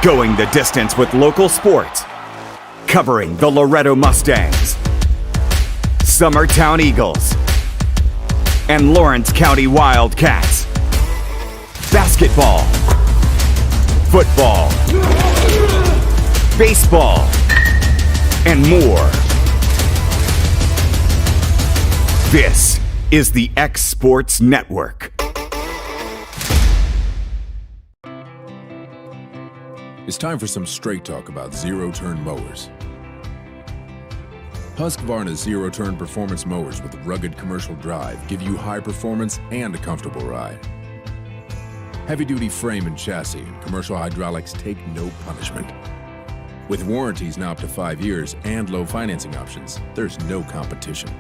Going the distance with local sports. Covering the Loretto Mustangs, Summertown Eagles, and Lawrence County Wildcats. Basketball, football, baseball, and more. This is the X Sports Network. It's time for some straight talk about zero-turn mowers. Husqvarna's zero-turn performance mowers with rugged commercial drive give you high performance and a comfortable ride. Heavy-duty frame and chassis and commercial hydraulics take no punishment. With warranties now up to 5 years and low financing options, there's no competition.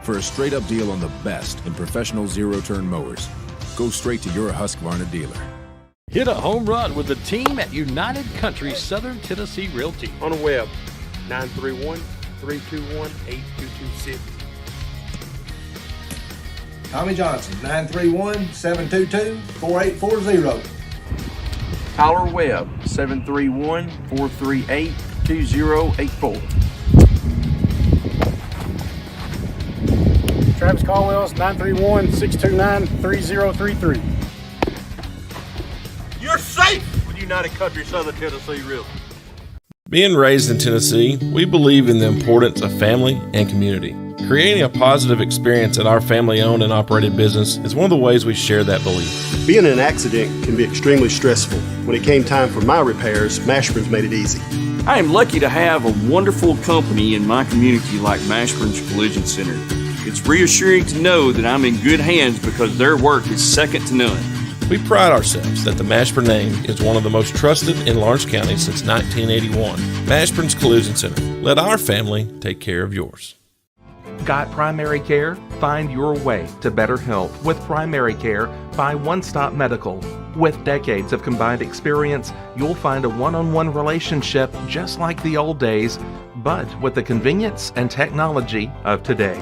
For a straight-up deal on the best in professional zero-turn mowers, go straight to your Husqvarna dealer. Hit a home run with the team at United Country Southern Tennessee Realty. On the web, 931-321-8226. Tommy Johnson, 931-722-4840. Tyler Webb, 731-438-2084. Travis Caldwell's 931-629-3033. You're safe with United Country Southern Tennessee Realty. Being raised in Tennessee, we believe in the importance of family and community. Creating a positive experience at our family-owned and operated business is one of the ways we share that belief. Being in an accident can be extremely stressful. When it came time for my repairs, Mashburn's made it easy. I am lucky to have a wonderful company in my community like Mashburn's Collision Center. It's reassuring to know that I'm in good hands because their work is second to none. We pride ourselves that the Mashburn name is one of the most trusted in Lawrence County since 1981. Mashburn's Collision Center. Let our family take care of yours. Got primary care? Find your way to better health with primary care by One Stop Medical. With decades of combined experience, you'll find a one-on-one relationship just like the old days, but with the convenience and technology of today.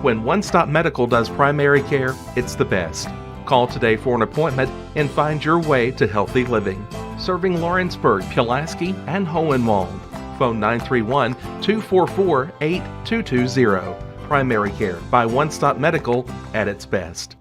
When One Stop Medical does primary care, it's the best. Call today for an appointment and find your way to healthy living. Serving Lawrenceburg, Pulaski, and Hohenwald. Phone 931-244-8220. Primary care by One Stop Medical at its best.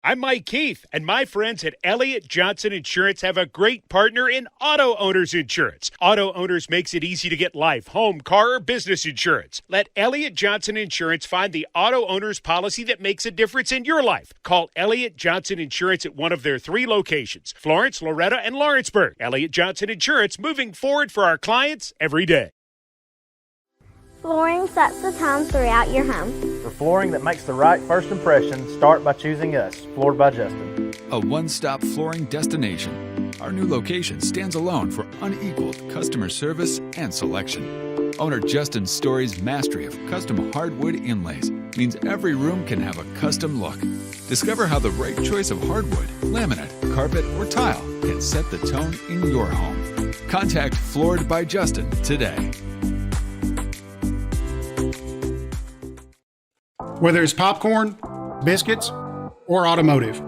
I'm Mike Keith, and my friends at Elliott Johnson Insurance have a great partner in Auto Owners Insurance. Auto Owners makes it easy to get life, home, car, or business insurance. Let Elliott Johnson Insurance find the Auto Owners policy that makes a difference in your life. Call Elliott Johnson Insurance at one of their 3 locations, Florence, Loretto, and Lawrenceburg. Elliott Johnson Insurance, moving forward for our clients every day. Flooring sets the tone throughout your home. For flooring that makes the right first impression, start by choosing us, Floored by Justin. A one-stop flooring destination. Our new location stands alone for unequaled customer service and selection. Owner Justin Story's mastery of custom hardwood inlays means every room can have a custom look. Discover how the right choice of hardwood, laminate, carpet, or tile can set the tone in your home. Contact Floored by Justin today. Whether it's popcorn, biscuits, or automotive,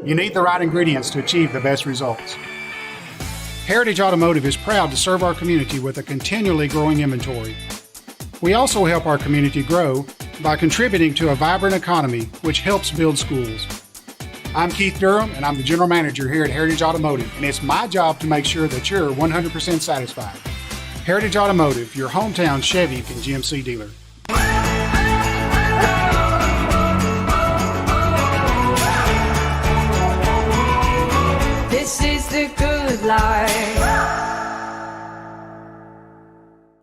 you need the right ingredients to achieve the best results. Heritage Automotive is proud to serve our community with a continually growing inventory. We also help our community grow by contributing to a vibrant economy, which helps build schools. I'm Keith Durham, and I'm the General Manager here at Heritage Automotive, and it's my job to make sure that you're 100% satisfied. Heritage Automotive, your hometown Chevy and GMC dealer. This is the good life.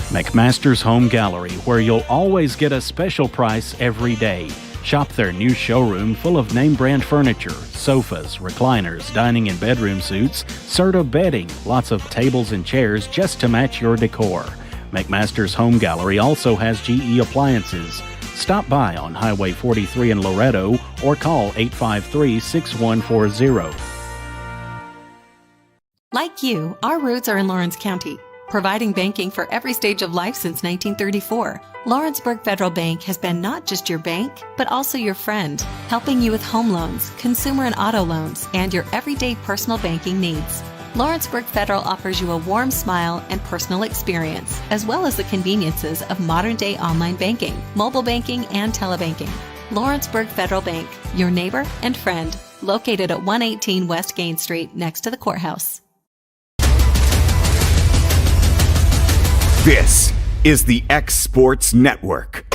McMaster's Home Gallery, where you'll always get a special price every day. Shop their new showroom full of name-brand furniture, sofas, recliners, dining and bedroom suites, Serta bedding, lots of tables and chairs just to match your decor. McMaster's Home Gallery also has GE appliances. Stop by on Highway 43 in Loretto or call 853-6140. Like you, our roots are in Lawrence County, providing banking for every stage of life since 1934. Lawrenceburg Federal Bank has been not just your bank, but also your friend, helping you with home loans, consumer and auto loans, and your everyday personal banking needs. Lawrenceburg Federal offers you a warm smile and personal experience, as well as the conveniences of modern-day online banking, mobile banking, and telebanking. Lawrenceburg Federal Bank, your neighbor and friend, located at 118 West Gain Street next to the courthouse. This is the X Sports Network.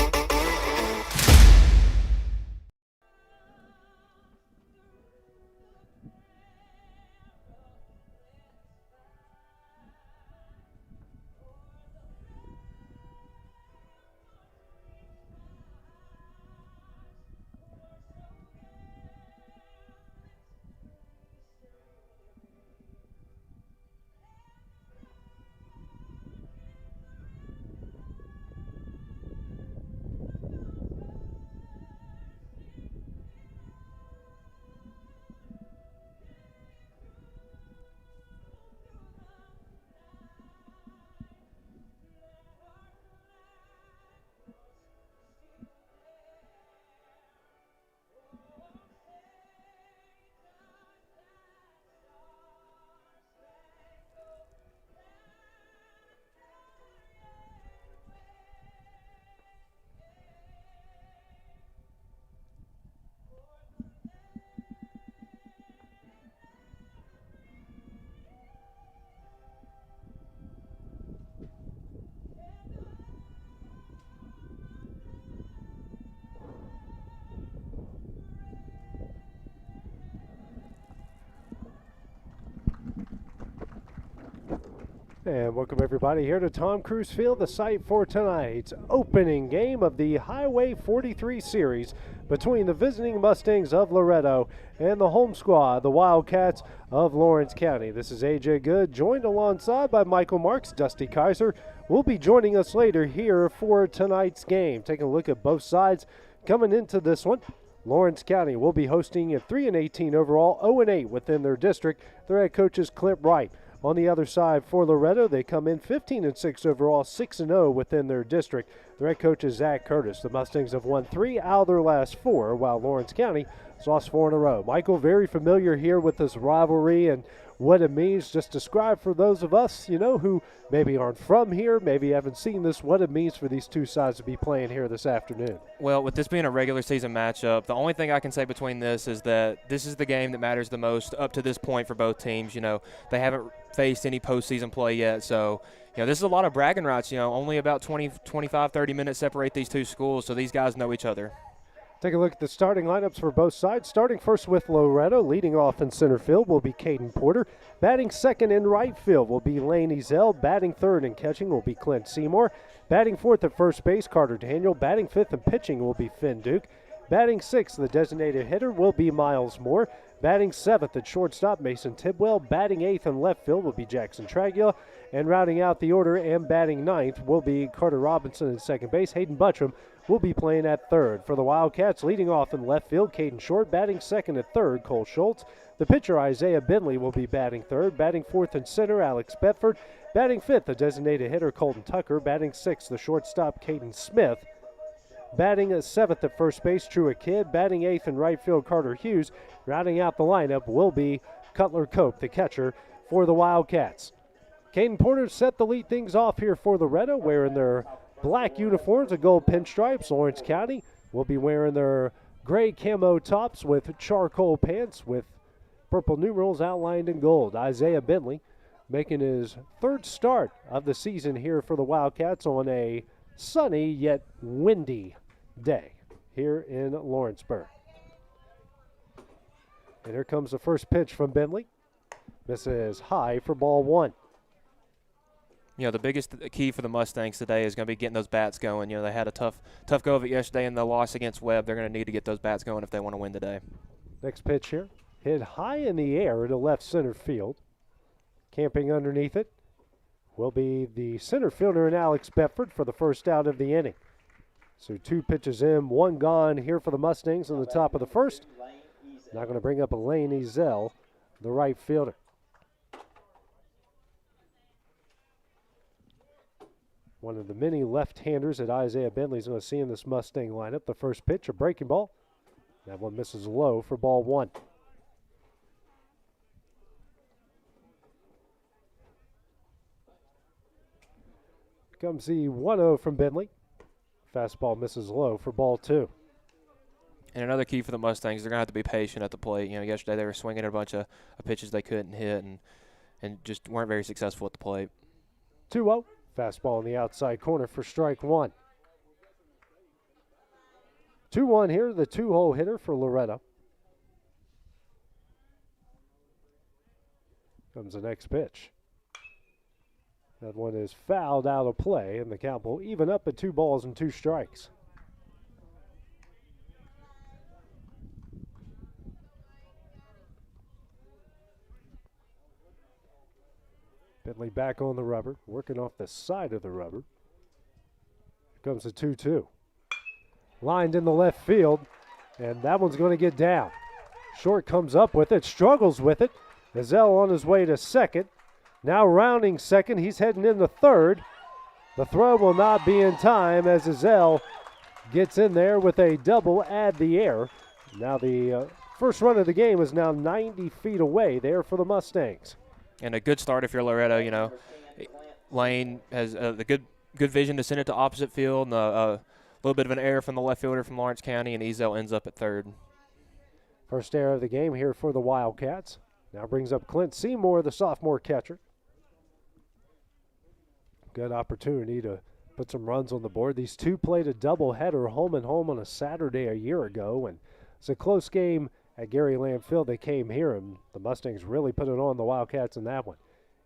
And welcome everybody here to Tom Cruise Field, the site for tonight's opening game of the Highway 43 series between the visiting Mustangs of Loretto and the home squad, the Wildcats of Lawrence County. This is AJ Good, joined alongside by Michael Marks. Dusty Kaiser will be joining us later here for tonight's game. Taking a look at both sides coming into this one. Lawrence County will be hosting at 3-18 overall, 0-8 within their district. Their head coach is Clint Wright. On the other side for Loretto, they come in 15-6 overall, 6-0 within their district. Their head coach is Zach Curtis. The Mustangs have won 3 out of their last 4, while Lawrence County has lost 4 in a row. Michael, very familiar here with this rivalry and what it means. Just describe for those of us, who maybe aren't from here, maybe haven't seen this, what it means for these two sides to be playing here this afternoon. Well, with this being a regular season matchup, the only thing I can say between this is that this is the game that matters the most up to this point for both teams. They haven't faced any postseason play yet, so this is a lot of bragging rights. Only about 20, 25, 30 minutes separate these two schools, so these guys know each other. Take a look at the starting lineups for both sides. Starting first with Loretto, leading off in center field will be Caden Porter. Batting second in right field will be Lane Ezell. Batting third and catching will be Clint Seymour. Batting fourth at first base, Carter Daniel. Batting fifth and pitching will be Finn Duke. Batting sixth, the designated hitter, will be Miles Moore. Batting seventh at shortstop, Mason Tidwell. Batting eighth in left field will be Jackson Tragula. And rounding out the order and batting ninth will be Carter Robinson at second base. Hayden Buttram will be playing at third. For the Wildcats, leading off in left field, Caden Short. Batting second at third, Cole Schultz. The pitcher, Isaiah Bentley, will be batting third. Batting fourth and center, Alex Bedford. Batting fifth, the designated hitter, Colton Tucker. Batting sixth, the shortstop, Caden Smith. Batting seventh at first base, Truett Kidd. Batting eighth in right field, Carter Hughes. Rounding out the lineup will be Cutler Cope, the catcher for the Wildcats. Caden Porter set to lead things off here for Loretto, wearing their black uniforms and gold pinstripes. Lawrence County will be wearing their gray camo tops with charcoal pants with purple numerals outlined in gold. Isaiah Bentley making his third start of the season here for the Wildcats on a sunny yet windy day here in Lawrenceburg. And here comes the first pitch from Bentley. This is high for ball one. The biggest key for the Mustangs today is going to be getting those bats going. They had a tough go of it yesterday in the loss against Webb. They're going to need to get those bats going if they want to win today. Next pitch here, hit high in the air to left center field. Camping underneath it will be the center fielder and Alex Bedford for the first out of the inning. So 2 pitches in, 1 gone here for the Mustangs in the top of the first. Now going to bring up Lane Ezell, the right fielder. One of the many left-handers that Isaiah Bentley's going to see in this Mustang lineup. The first pitch, a breaking ball. That one misses low for ball one. Comes the 1-0 from Bentley. Fastball misses low for ball 2. And another key for the Mustangs, they're going to have to be patient at the plate. Yesterday they were swinging at a bunch of pitches they couldn't hit and just weren't very successful at the plate. 2-0. Fastball in the outside corner for strike 1. 2-1 here, the 2-hole hitter for Loretto. Comes the next pitch. That one is fouled out of play, and the count will even up at 2 balls and 2 strikes. Bentley back on the rubber, working off the side of the rubber. Here comes the 2-2. Lined in the left field, and that one's going to get down. Short comes up with it, struggles with it. Ezell on his way to second. Now rounding second, he's heading into third. The throw will not be in time as Ezell gets in there with a double at the air. Now the first run of the game is now 90 feet away there for the Mustangs. And a good start if you're Loretto. Lane has the good vision to send it to opposite field, and a little bit of an error from the left fielder from Lawrence County, and Ezell ends up at third. First error of the game here for the Wildcats. Now brings up Clint Seymour, the sophomore catcher. Good opportunity to put some runs on the board. These two played a doubleheader home and home on a Saturday a year ago, and it's a close game at Gary Lamb Field. They came here, and the Mustangs really put it on the Wildcats in that one.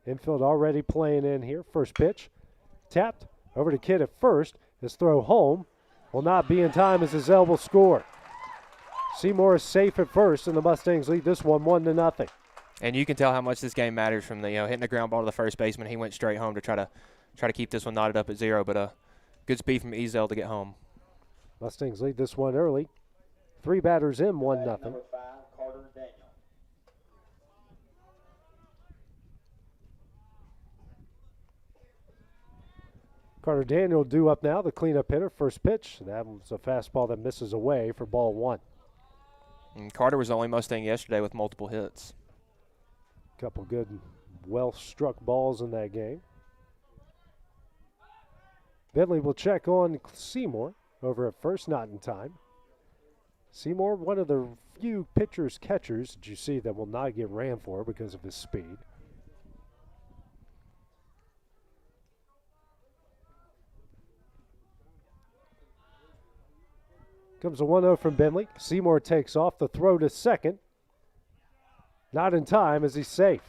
Infield already playing in here. First pitch, tapped over to Kidd at first. His throw home will not be in time as Ezell will score. Seymour is safe at first, and the Mustangs lead this one 1-0. And you can tell how much this game matters from the hitting the ground ball to the first baseman. He went straight home to try to keep this one knotted up at 0, but good speed from Ezell to get home. Mustangs lead this one early. 3 batters in, 1-0. Carter Daniel due up now, the cleanup hitter. First pitch, that was a fastball that misses away for ball 1. And Carter was the only Mustang yesterday with multiple hits. Couple good, well-struck balls in that game. Bentley will check on Seymour over at first, not in time. Seymour, one of the few pitchers-catchers that you see that will not get ran for because of his speed. Comes a 1-0 from Bentley. Seymour takes off. The throw to second. Not in time as he's safe.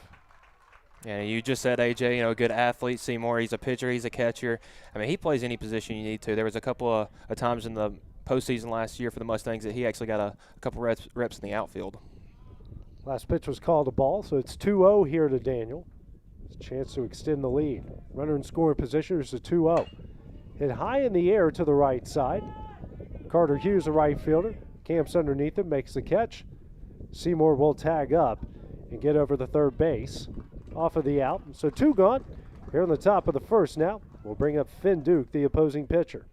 Yeah, you just said, AJ, a good athlete. Seymour, he's a pitcher, he's a catcher. I mean, he plays any position you need to. There was a couple of times in the postseason last year for the Mustangs that he actually got a couple reps in the outfield. Last pitch was called a ball, so it's 2-0 here to Daniel. It's a chance to extend the lead. Runner in scoring position is a 2-0. Hit high in the air to the right side. Carter Hughes, a right fielder, camps underneath him, makes the catch. Seymour will tag up and get over the third base off of the out. So 2 gone here on the top of the first now. We'll bring up Finn Duke, the opposing pitcher.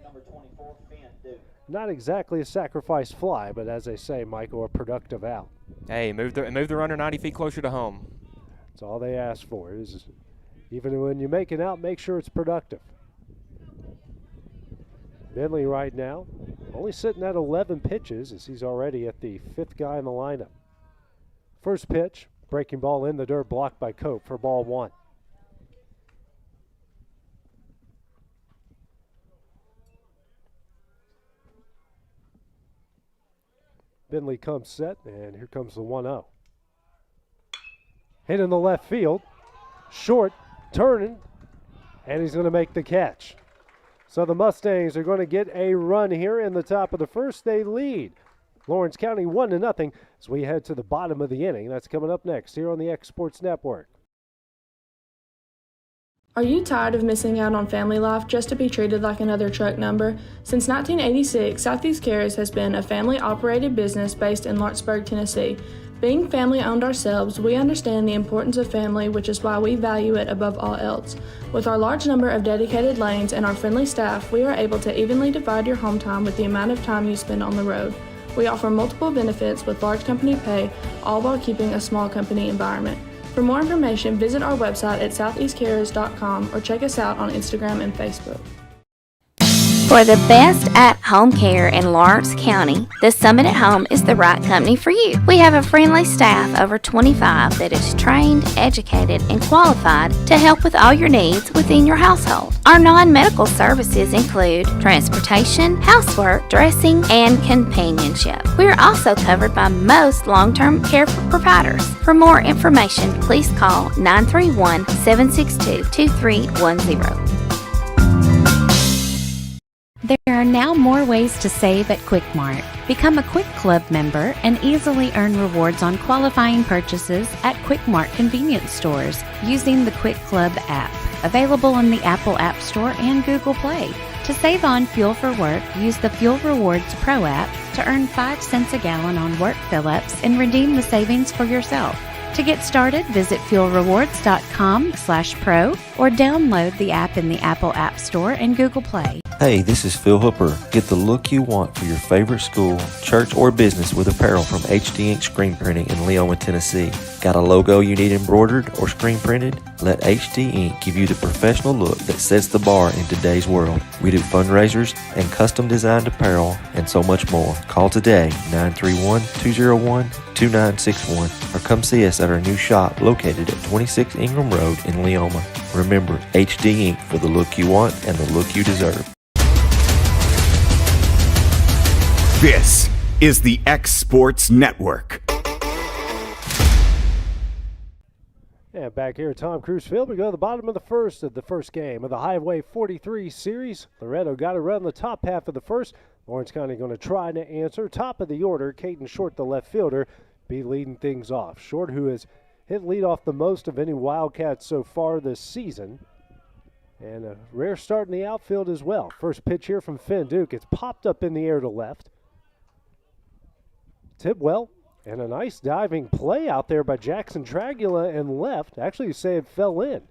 Number 24, Finn Duke. Not exactly a sacrifice fly, but as they say, Michael, a productive out. Hey, move the runner 90 feet closer to home. That's all they ask for. Is even when you make it out, make sure it's productive. Bentley right now only sitting at 11 pitches as he's already at the 5th guy in the lineup. First pitch, breaking ball in the dirt, blocked by Cope for ball 1. Bentley comes set, and here comes the 1-0. Hit in the left field, short, turning, and he's going to make the catch. So the Mustangs are going to get a run here in the top of the first. They lead Lawrence County 1-0 as we head to the bottom of the inning. That's coming up next here on the X Sports Network. Are you tired of missing out on family life just to be treated like another truck number? Since 1986, Southeast Cares has been a family-operated business based in Lawrenceburg, Tennessee. Being family-owned ourselves, we understand the importance of family, which is why we value it above all else. With our large number of dedicated lanes and our friendly staff, we are able to evenly divide your home time with the amount of time you spend on the road. We offer multiple benefits with large company pay, all while keeping a small company environment. For more information, visit our website at southeastcarriers.com or check us out on Instagram and Facebook. For the best at-home care in Lawrence County, the Summit at Home is the right company for you. We have a friendly staff over 25 that is trained, educated, and qualified to help with all your needs within your household. Our non-medical services include transportation, housework, dressing, and companionship. We are also covered by most long-term care providers. For more information, please call 931-762-2310. There are now more ways to save at Quick Mart. Become a Quick Club member and easily earn rewards on qualifying purchases at Quick Mart convenience stores using the Quick Club app, available in the Apple App Store and Google Play. To save on fuel for work, use the Fuel Rewards Pro app to earn 5 cents a gallon on work fill-ups and redeem the savings for yourself. To get started, visit fuelrewards.com/pro or download the app in the Apple App Store and Google Play. Hey, this is Phil Hooper. Get the look you want for your favorite school, church, or business with apparel from HD Ink Screen Printing in Leoma, Tennessee. Got a logo you need embroidered or screen printed? Let HD Ink give you the professional look that sets the bar in today's world. We do fundraisers and custom designed apparel and so much more. Call today, 931-201-2961, or come see us at our new shop located at 26 Ingram Road in Leoma. Remember, HD Ink for the look you want and the look you deserve. This is the X Sports Network. And back here at Tom Cruise Field, we go to the bottom of the first game of the Highway 43 series. Loretto got to run the top half of the first. Lawrence County going to try to answer. Top of the order, Caden Short, the left fielder, be leading things off. Short, who has hit leadoff the most of any Wildcats so far this season. And a rare start in the outfield as well. First pitch here from Finn Duke. It's popped up in the air to left. Tidwell, and a nice diving play out there by Jackson Tragula and left. Actually, you say it fell in.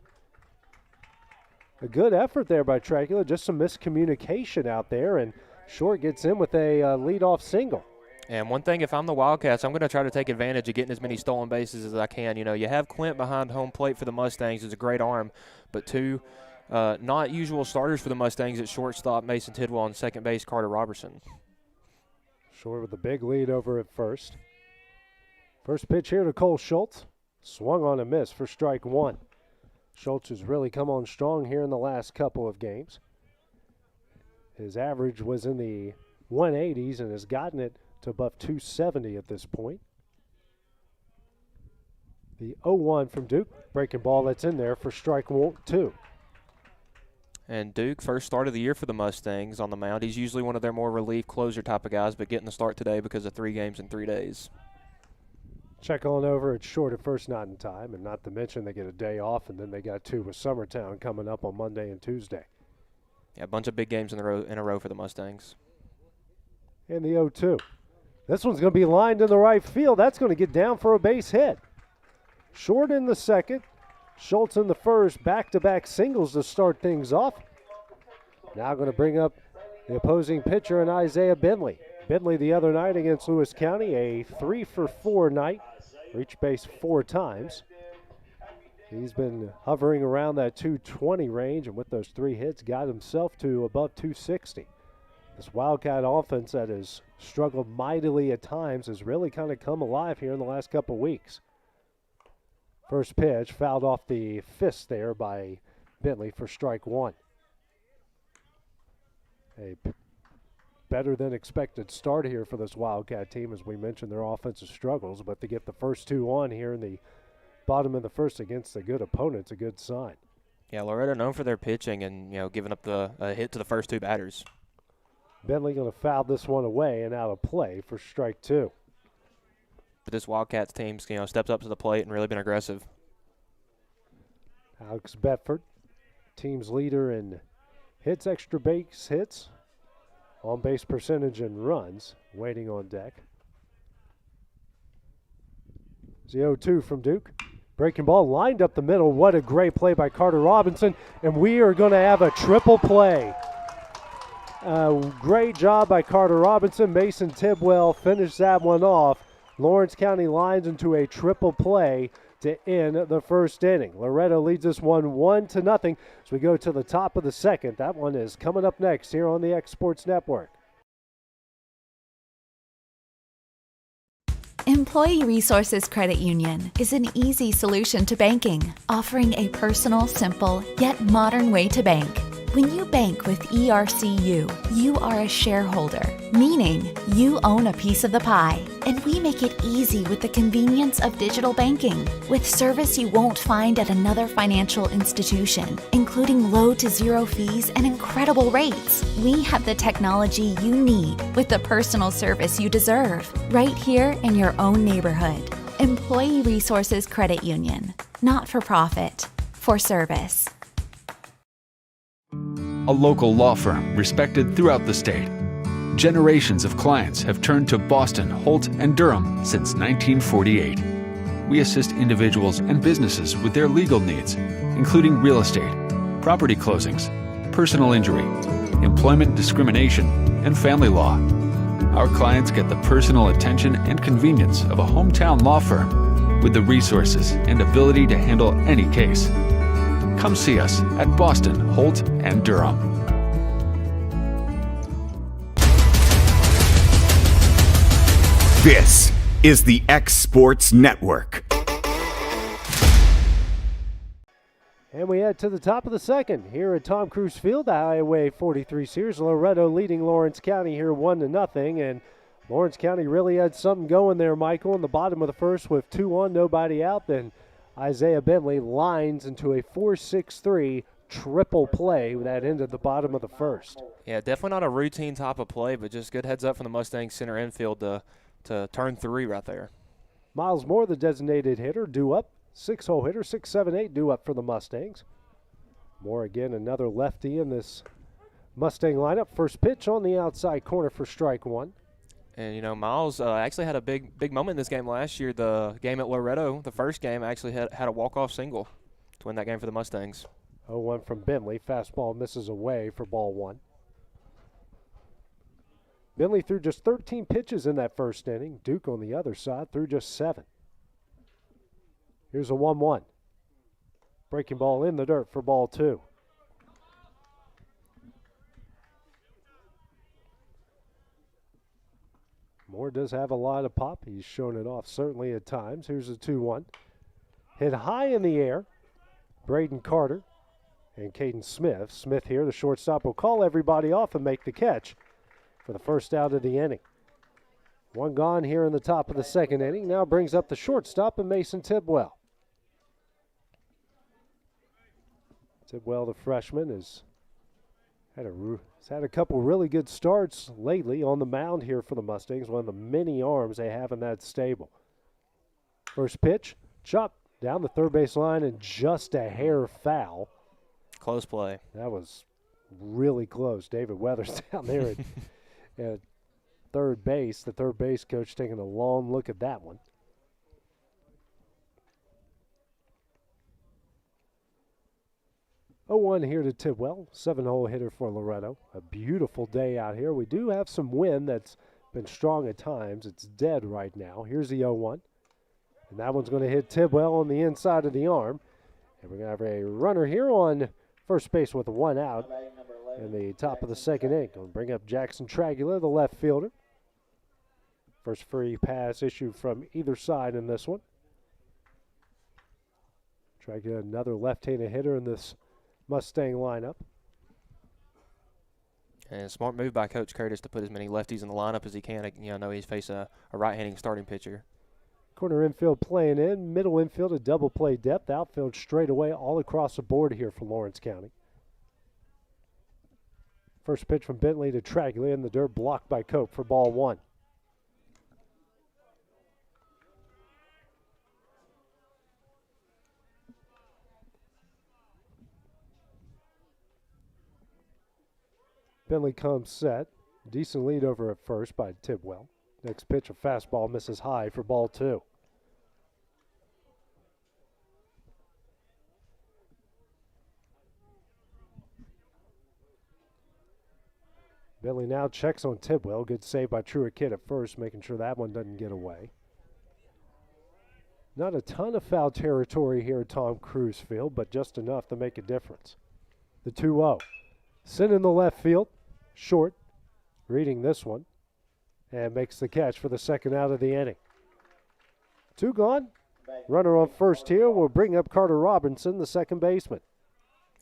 A good effort there by Tragula, just some miscommunication out there, and Short gets in with a leadoff single. And one thing, if I'm the Wildcats, I'm going to try to take advantage of getting as many stolen bases as I can. You know, you have Clint behind home plate for the Mustangs, who's a great arm, but two not usual starters for the Mustangs at shortstop, Mason Tidwell, and second base, Carter Robertson. Short with a big lead over at first. First pitch here to Cole Schultz. Swung on a miss for strike one. Schultz has really come on strong here in the last couple of games. His average was in the 180s and has gotten it to above 270 at this point. The 0-1 from Duke. Breaking ball that's in there for strike two. And Duke, first start of the year for the Mustangs on the mound. He's usually one of their more relief closer type of guys, but getting the start today because of 3 games in 3 days. Check on over at Short at first, not in time, and not to mention they get a day off, and then they got 2 with Summertown coming up on Monday and Tuesday. Yeah, a bunch of big games in a row for the Mustangs. And the 0-2. This one's going to be lined in the right field. That's going to get down for a base hit. Short in the second. Schultz in the first, back-to-back singles to start things off. Now going to bring up the opposing pitcher and Isaiah Bentley. Bentley the other night against Lewis County, a 3-for-4 night, reached base 4 times. He's been hovering around that 220 range, and with those 3 hits, got himself to above 260. This Wildcat offense that has struggled mightily at times has really kind of come alive here in the last couple of weeks. First pitch fouled off the fist there by Bentley for strike one. A better than expected start here for this Wildcat team. As we mentioned, their offensive struggles, but to get the first 2 on here in the bottom of the first against a good opponent, it's a good sign. Yeah, Loretto known for their pitching and, giving up the hit to the first 2 batters. Bentley going to foul this one away and out of play for strike 2. But this Wildcats team's, stepped up to the plate and really been aggressive. Alex Bedford, team's leader in hits, extra base hits, on base percentage and runs, waiting on deck. 0-2 from Duke. Breaking ball lined up the middle. What a great play by Carter Robinson. And we are going to have a triple play. Great job by Carter Robinson. Mason Tidwell finished that one off. Lawrence County lines into a triple play to end the first inning. Loretto leads this one 1-0 as we go to the top of the second. That one is coming up next here on the X Sports Network. Employee Resources Credit Union is an easy solution to banking, offering a personal, simple, yet modern way to bank. When you bank with ERCU, you are a shareholder, meaning you own a piece of the pie, and we make it easy with the convenience of digital banking, with service you won't find at another financial institution, including low to zero fees and incredible rates. We have the technology you need with the personal service you deserve, right here in your own neighborhood. Employee Resources Credit Union, not for profit, for service. A local law firm respected throughout the state. Generations of clients have turned to Boston, Holt, and Durham since 1948. We assist individuals and businesses with their legal needs, including real estate, property closings, personal injury, employment discrimination, and family law. Our clients get the personal attention and convenience of a hometown law firm with the resources and ability to handle any case. Come see us at Boston, Holt, and Durham. This is the X Sports Network. And we head to the top of the second here at Tom Cruise Field, the Highway 43 Series. Loretto leading Lawrence County here 1-0. And Lawrence County really had something going there, Michael, in the bottom of the first with 2 on, nobody out. Then Isaiah Bentley lines into a 4-6-3 triple play that ended the bottom of the first. Yeah, definitely not a routine type of play, but just good heads up from the Mustangs center infield to turn 3 right there. Miles Moore, the designated hitter, due up. 6-hole hitter, 6-7-8 due up for the Mustangs. Moore again, another lefty in this Mustang lineup. First pitch on the outside corner for strike one. And, you know, Miles actually had a big moment in this game last year. The game at Loretto, the first game, actually had a walk-off single to win that game for the Mustangs. 0-1 from Bentley. Fastball misses away for ball one. Bentley threw just 13 pitches in that first inning. Duke on the other side threw just 7. Here's a 1-1. Breaking ball in the dirt for ball 2. Moore does have a lot of pop. He's shown it off certainly at times. Here's a 2-1. Hit high in the air. Braden Carter and Caden Smith. Smith here, the shortstop, will call everybody off and make the catch for the first out of the inning. One gone here in the top of the second inning. Now brings up the shortstop and Mason Tidwell. Tidwell, the freshman, has had a couple really good starts lately on the mound here for the Mustangs, one of the many arms they have in that stable. First pitch, chop down the third base line and just a hair foul. Close play. That was really close. David Weathers down there at third base. The third base coach taking a long look at that one. Oh, 1 here to Tidwell, 7-hole hitter for Loretto. A beautiful day out here. We do have some wind that's been strong at times. It's dead right now. Here's the 0-1. And that one's going to hit Tidwell on the inside of the arm. And we're going to have a runner here on first base with 1 out in the top of the second inning. Going to bring up Jackson Tragula, the left fielder. First free pass issued from either side in this one. Tragula, another left-handed hitter in this Mustang lineup. And a smart move by Coach Curtis to put as many lefties in the lineup as he can. You know he's facing a right-handing starting pitcher. Corner infield playing in. Middle infield a double play depth. Outfield straight away all across the board here for Lawrence County. First pitch from Bentley to Traglia in the dirt, blocked by Cope for ball 1. Bentley comes set. Decent lead over at first by Tidwell. Next pitch, a fastball misses high for ball 2. Bentley now checks on Tidwell. Good save by Truett Kidd at first, making sure that one doesn't get away. Not a ton of foul territory here at Tom Cruise Field, but just enough to make a difference. The 2-0. Sent in the left field. Short. Reading this one. And makes the catch for the second out of the inning. 2 gone. Runner on first here will bring up Carter Robinson, the second baseman.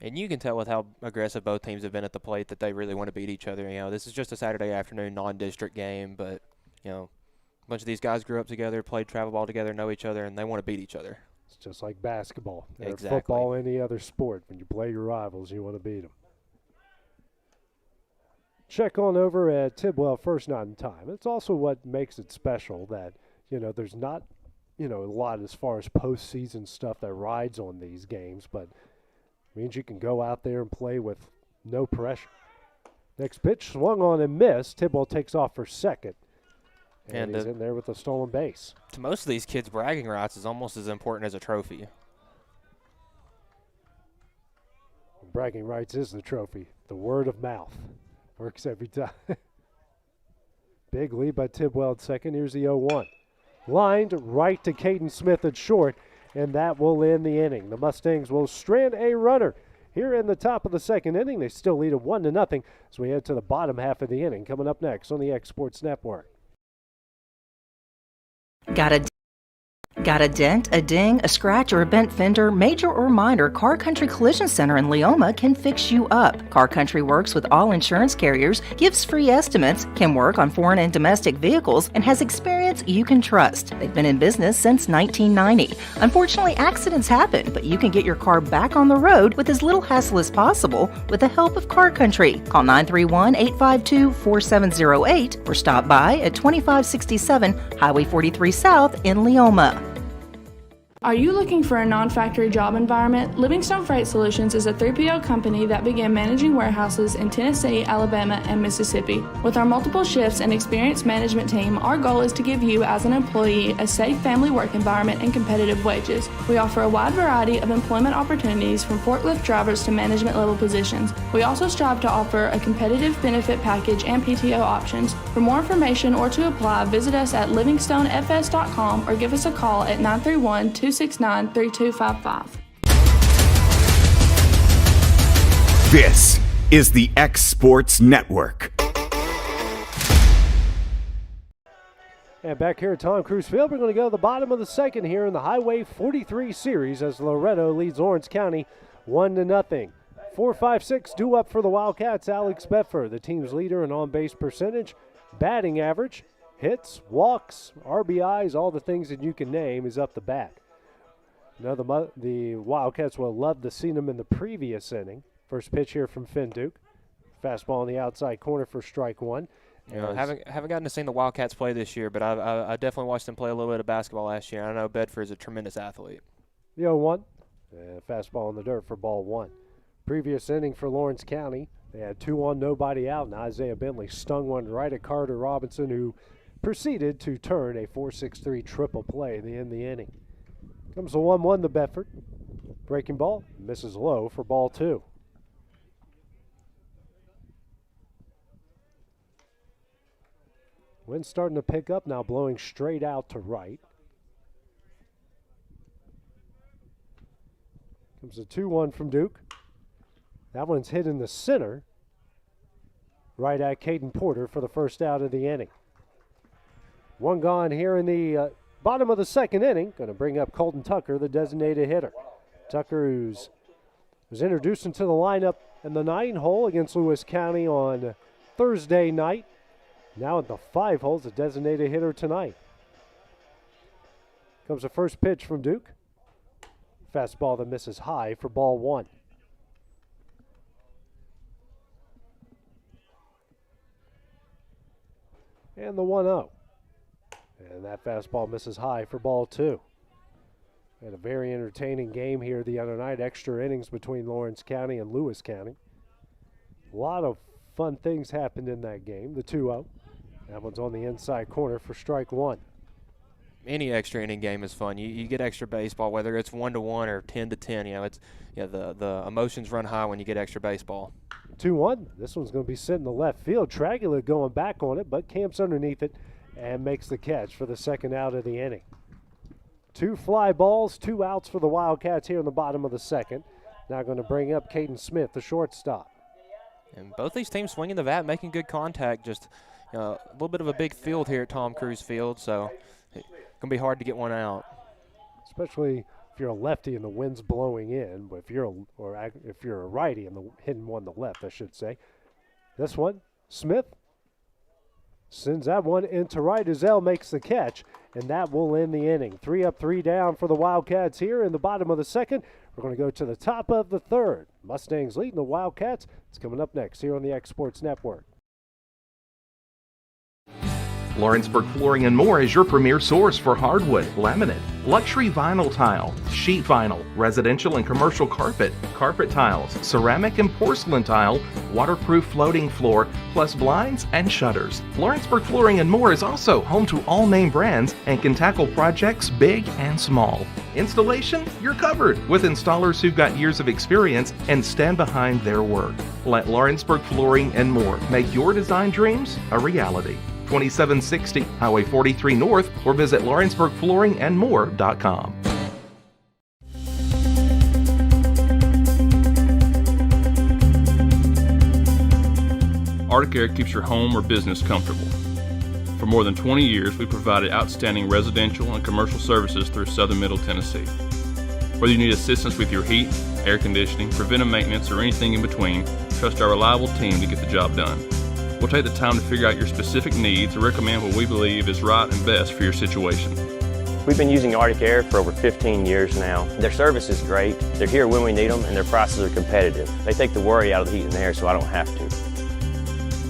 And you can tell with how aggressive both teams have been at the plate that they really want to beat each other. You know, this is just a Saturday afternoon non-district game, but, you know, a bunch of these guys grew up together, played travel ball together, know each other, and they want to beat each other. It's just like basketball. Exactly. Football, any other sport. When you play your rivals, you want to beat them. Check on over at Tidwell first not in time. It's also what makes it special that, you know, there's not, you know, a lot as far as postseason stuff that rides on these games, but means you can go out there and play with no pressure. Next pitch, swung on and missed. Tidwell takes off for second. And he's in there with a stolen base. To most of these kids, bragging rights is almost as important as a trophy. Bragging rights is the trophy. The word of mouth. Works every time. Big lead by Tidwell at second. Here's the 0-1. Lined right to Caden Smith at short, and that will end the inning. The Mustangs will strand a runner here in the top of the second inning. They still lead it 1-0 as we head to the bottom half of the inning. Coming up next on the X Sports Network. Got a dent, a ding, a scratch, or a bent fender? Major or minor, Car Country Collision Center in Leoma can fix you up. Car Country works with all insurance carriers, gives free estimates, can work on foreign and domestic vehicles, and has experience you can trust. They've been in business since 1990. Unfortunately, accidents happen, but you can get your car back on the road with as little hassle as possible with the help of Car Country. Call 931-852-4708 or stop by at 2567 Highway 43 South in Leoma. Are you looking for a non-factory job environment? Livingstone Freight Solutions is a 3PL company that began managing warehouses in Tennessee, Alabama, and Mississippi. With our multiple shifts and experienced management team, our goal is to give you as an employee a safe family work environment and competitive wages. We offer a wide variety of employment opportunities from forklift drivers to management level positions. We also strive to offer a competitive benefit package and PTO options. For more information or to apply, visit us at livingstonefs.com or give us a call at 931-269-3255. This is the X Sports Network. And back here at Tom Cruise Field, we're going to go to the bottom of the second here in the Highway 43 series as Loretto leads Lawrence County 1-0. 4-5-6 due up for the Wildcats. Alex Bedford, the team's leader in on-base percentage, batting average, hits, walks, RBIs, all the things that you can name is up the bat. Now the Wildcats will love to see them in the previous inning. First pitch here from Finn Duke. Fastball on the outside corner for strike one. You know, haven't gotten to see the Wildcats play this year, but I definitely watched them play a little bit of basketball last year. I know Bedford is a tremendous athlete. The 0-1. Fastball in the dirt for ball one. Previous inning for Lawrence County, they had 2 on, nobody out, and Isaiah Bentley stung one right at Carter Robinson, who proceeded to turn a 4-6-3 triple play at the end of the inning. Comes the 1-1 to Bedford. Breaking ball, misses low for ball two. Wind's starting to pick up now, blowing straight out to right. Comes a 2-1 from Duke. That one's hit in the center, right at Caden Porter for the first out of the inning. One gone here in the bottom of the second inning. Going to bring up Colton Tucker, the designated hitter. Tucker, who's was introduced into the lineup in the 9-hole against Lewis County on Thursday night. Now at the 5-hole, the designated hitter tonight. Comes the first pitch from Duke. Fastball that misses high for ball one. And the 1-0. And that fastball misses high for ball two. Had a very entertaining game here the other night. Extra innings between Lawrence County and Lewis County. A lot of fun things happened in that game. The 2-0. That one's on the inside corner for strike one. Any extra inning game is fun. You get extra baseball, whether it's 1-1 or 10-10. You know, it's the emotions run high when you get extra baseball. 2-1. This one's going to be sitting in the left field. Tragula going back on it, but camps underneath it and makes the catch for the second out of the inning. 2 fly balls, 2 outs for the Wildcats here in the bottom of the second. Now going to bring up Caden Smith, the shortstop. And both these teams swinging the bat, making good contact. Just a little bit of a big field here at Tom Cruise Field, so it's going to be hard to get one out. Especially if you're a lefty and the wind's blowing in, but if you're a righty and the hitting one to left, I should say. This one, Smith sends that one into right. Ezell makes the catch, and that will end the inning. 3 up, 3 down for the Wildcats here in the bottom of the second. We're going to go to the top of the third. Mustangs leading the Wildcats. It's coming up next here on the X Sports Network. Lawrenceburg Flooring and More is your premier source for hardwood, laminate, luxury vinyl tile, sheet vinyl, residential and commercial carpet, carpet tiles, ceramic and porcelain tile, waterproof floating floor, plus blinds and shutters. Lawrenceburg Flooring and More is also home to all name brands and can tackle projects big and small. Installation, you're covered with installers who've got years of experience and stand behind their work. Let Lawrenceburg Flooring and More make your design dreams a reality. 2760 Highway 43 North, or visit lawrenceburgflooringandmore.com. Arctic Air keeps your home or business comfortable. For more than 20 years, we provided outstanding residential and commercial services through Southern Middle Tennessee. Whether you need assistance with your heat, air conditioning, preventive maintenance, or anything in between, trust our reliable team to get the job done. We'll take the time to figure out your specific needs and recommend what we believe is right and best for your situation. We've been using Arctic Air for over 15 years now. Their service is great, they're here when we need them, and their prices are competitive. They take the worry out of the heat and air so I don't have to.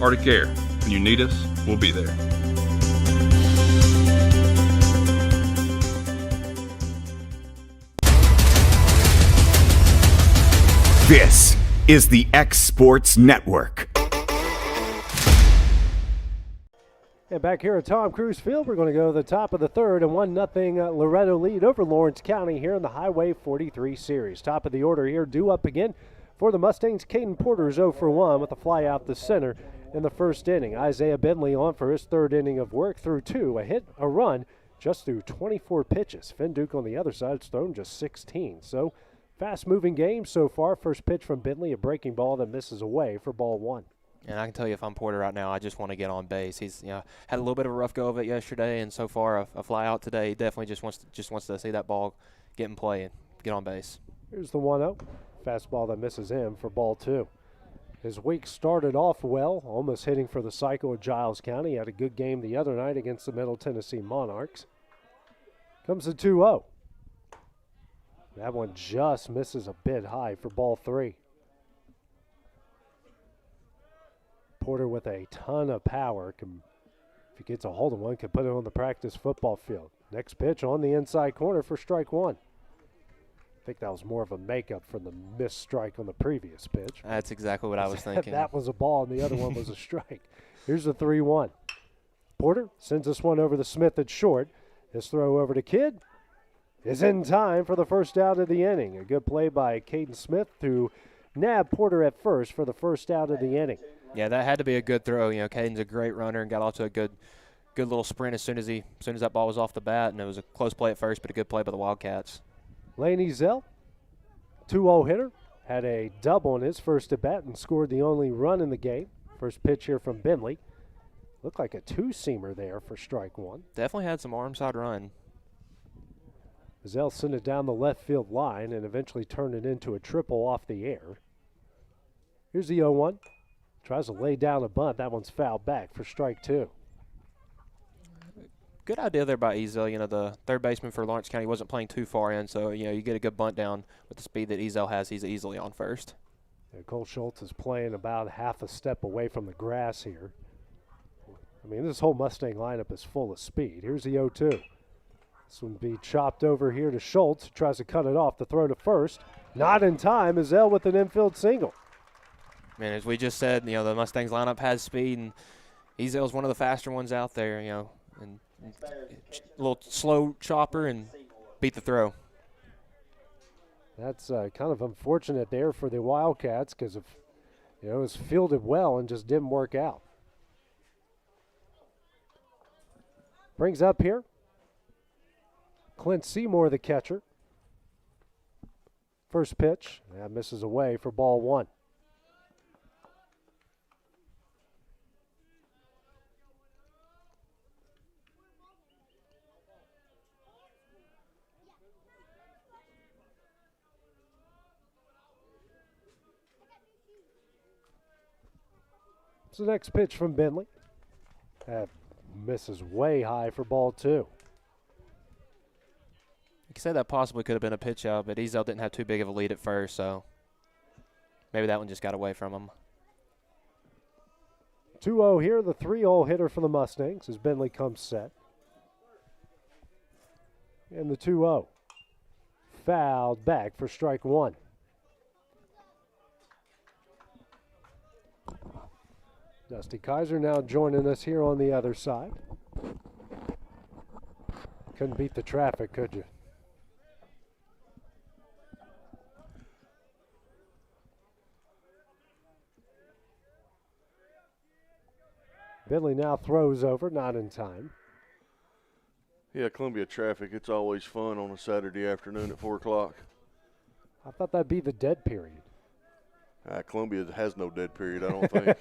Arctic Air, when you need us, we'll be there. This is the X Sports Network. And back here at Tom Cruise Field, we're going to go to the top of the third, and 1-0 Loretto lead over Lawrence County here in the Highway 43 series. Top of the order here, due up again for the Mustangs. Caden Porter is 0 for 1 with a fly out the center in the first inning. Isaiah Bentley on for his third inning of work, through 2, a hit, a run, just through 24 pitches. Finn Duke on the other side has thrown just 16. So fast-moving game so far. First pitch from Bentley, a breaking ball that misses away for ball 1. And I can tell you, if I'm Porter right now, I just want to get on base. He's had a little bit of a rough go of it yesterday, and so far a fly out today. He definitely just wants to see that ball get in play and get on base. Here's the 1-0. Fastball that misses him for ball 2. His week started off well, almost hitting for the cycle at Giles County. He had a good game the other night against the Middle Tennessee Monarchs. Comes the 2-0. That one just misses a bit high for ball 3. Porter with a ton of power. If he gets a hold of one, can put it on the practice football field. Next pitch on the inside corner for strike 1. I think that was more of a makeup from the missed strike on the previous pitch. That's exactly what I was thinking. That was a ball and the other one was a strike. Here's the 3-1. Porter sends this one over to Smith at short. His throw over to Kidd is in time for the first out of the inning. A good play by Caden Smith to nab Porter at first for the first out of the inning. Yeah, that had to be a good throw. Caden's a great runner and got off to a good little sprint as soon as that ball was off the bat, and it was a close play at first, but a good play by the Wildcats. Lane Ezell, 2-0 hitter, had a double in his first at bat and scored the only run in the game. First pitch here from Bentley. Looked like a two-seamer there for strike 1. Definitely had some arm side run. Ezell sent it down the left field line and eventually turned it into a triple off the air. Here's the 0-1. Tries to lay down a bunt. That one's fouled back for strike 2. Good idea there by Ezell. The third baseman for Lawrence County wasn't playing too far in, so, you get a good bunt down with the speed that Ezell has. He's easily on first. Yeah, Cole Schultz is playing about half a step away from the grass here. I mean, this whole Mustang lineup is full of speed. Here's the 0-2. This one be chopped over here to Schultz. Tries to cut it off. The throw to first. Not in time. Ezell with an infield single. Man, as we just said, the Mustangs lineup has speed, and Ezell's one of the faster ones out there, and a little slow chopper and beat the throw. That's kind of unfortunate there for the Wildcats because it was fielded well and just didn't work out. Brings up here Clint Seymour, the catcher. First pitch, that misses away for ball one. So the next pitch from Bentley. That misses way high for ball two. You could say that possibly could have been a pitch out, but Ezel didn't have too big of a lead at first, so maybe that one just got away from him. 2-0 here, the 3-0 hitter for the Mustangs as Bentley comes set. And the 2-0. Fouled back for strike one. Dusty Kaiser now joining us here on the other side. Couldn't beat the traffic, could you? Bentley now throws over, not in time. Yeah, Columbia traffic, it's always fun on a Saturday afternoon at 4 o'clock. I thought that'd be the dead period. Columbia has no dead period, I don't think.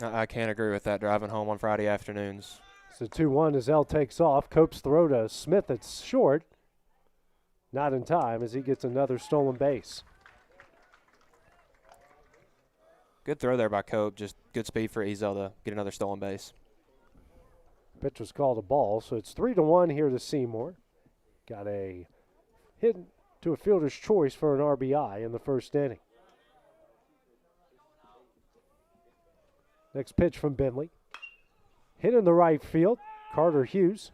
I can't agree with that driving home on Friday afternoons. So 2-1 as L takes off. Cope's throw to Smith, it's short. Not in time as he gets another stolen base. Good throw there by Cope. Just good speed for Ezel to get another stolen base. Pitch was called a ball, so it's 3-1 here to Seymour. Got a hit to a fielder's choice for an RBI in the first inning. Next pitch from Bentley. Hit in the right field. Carter Hughes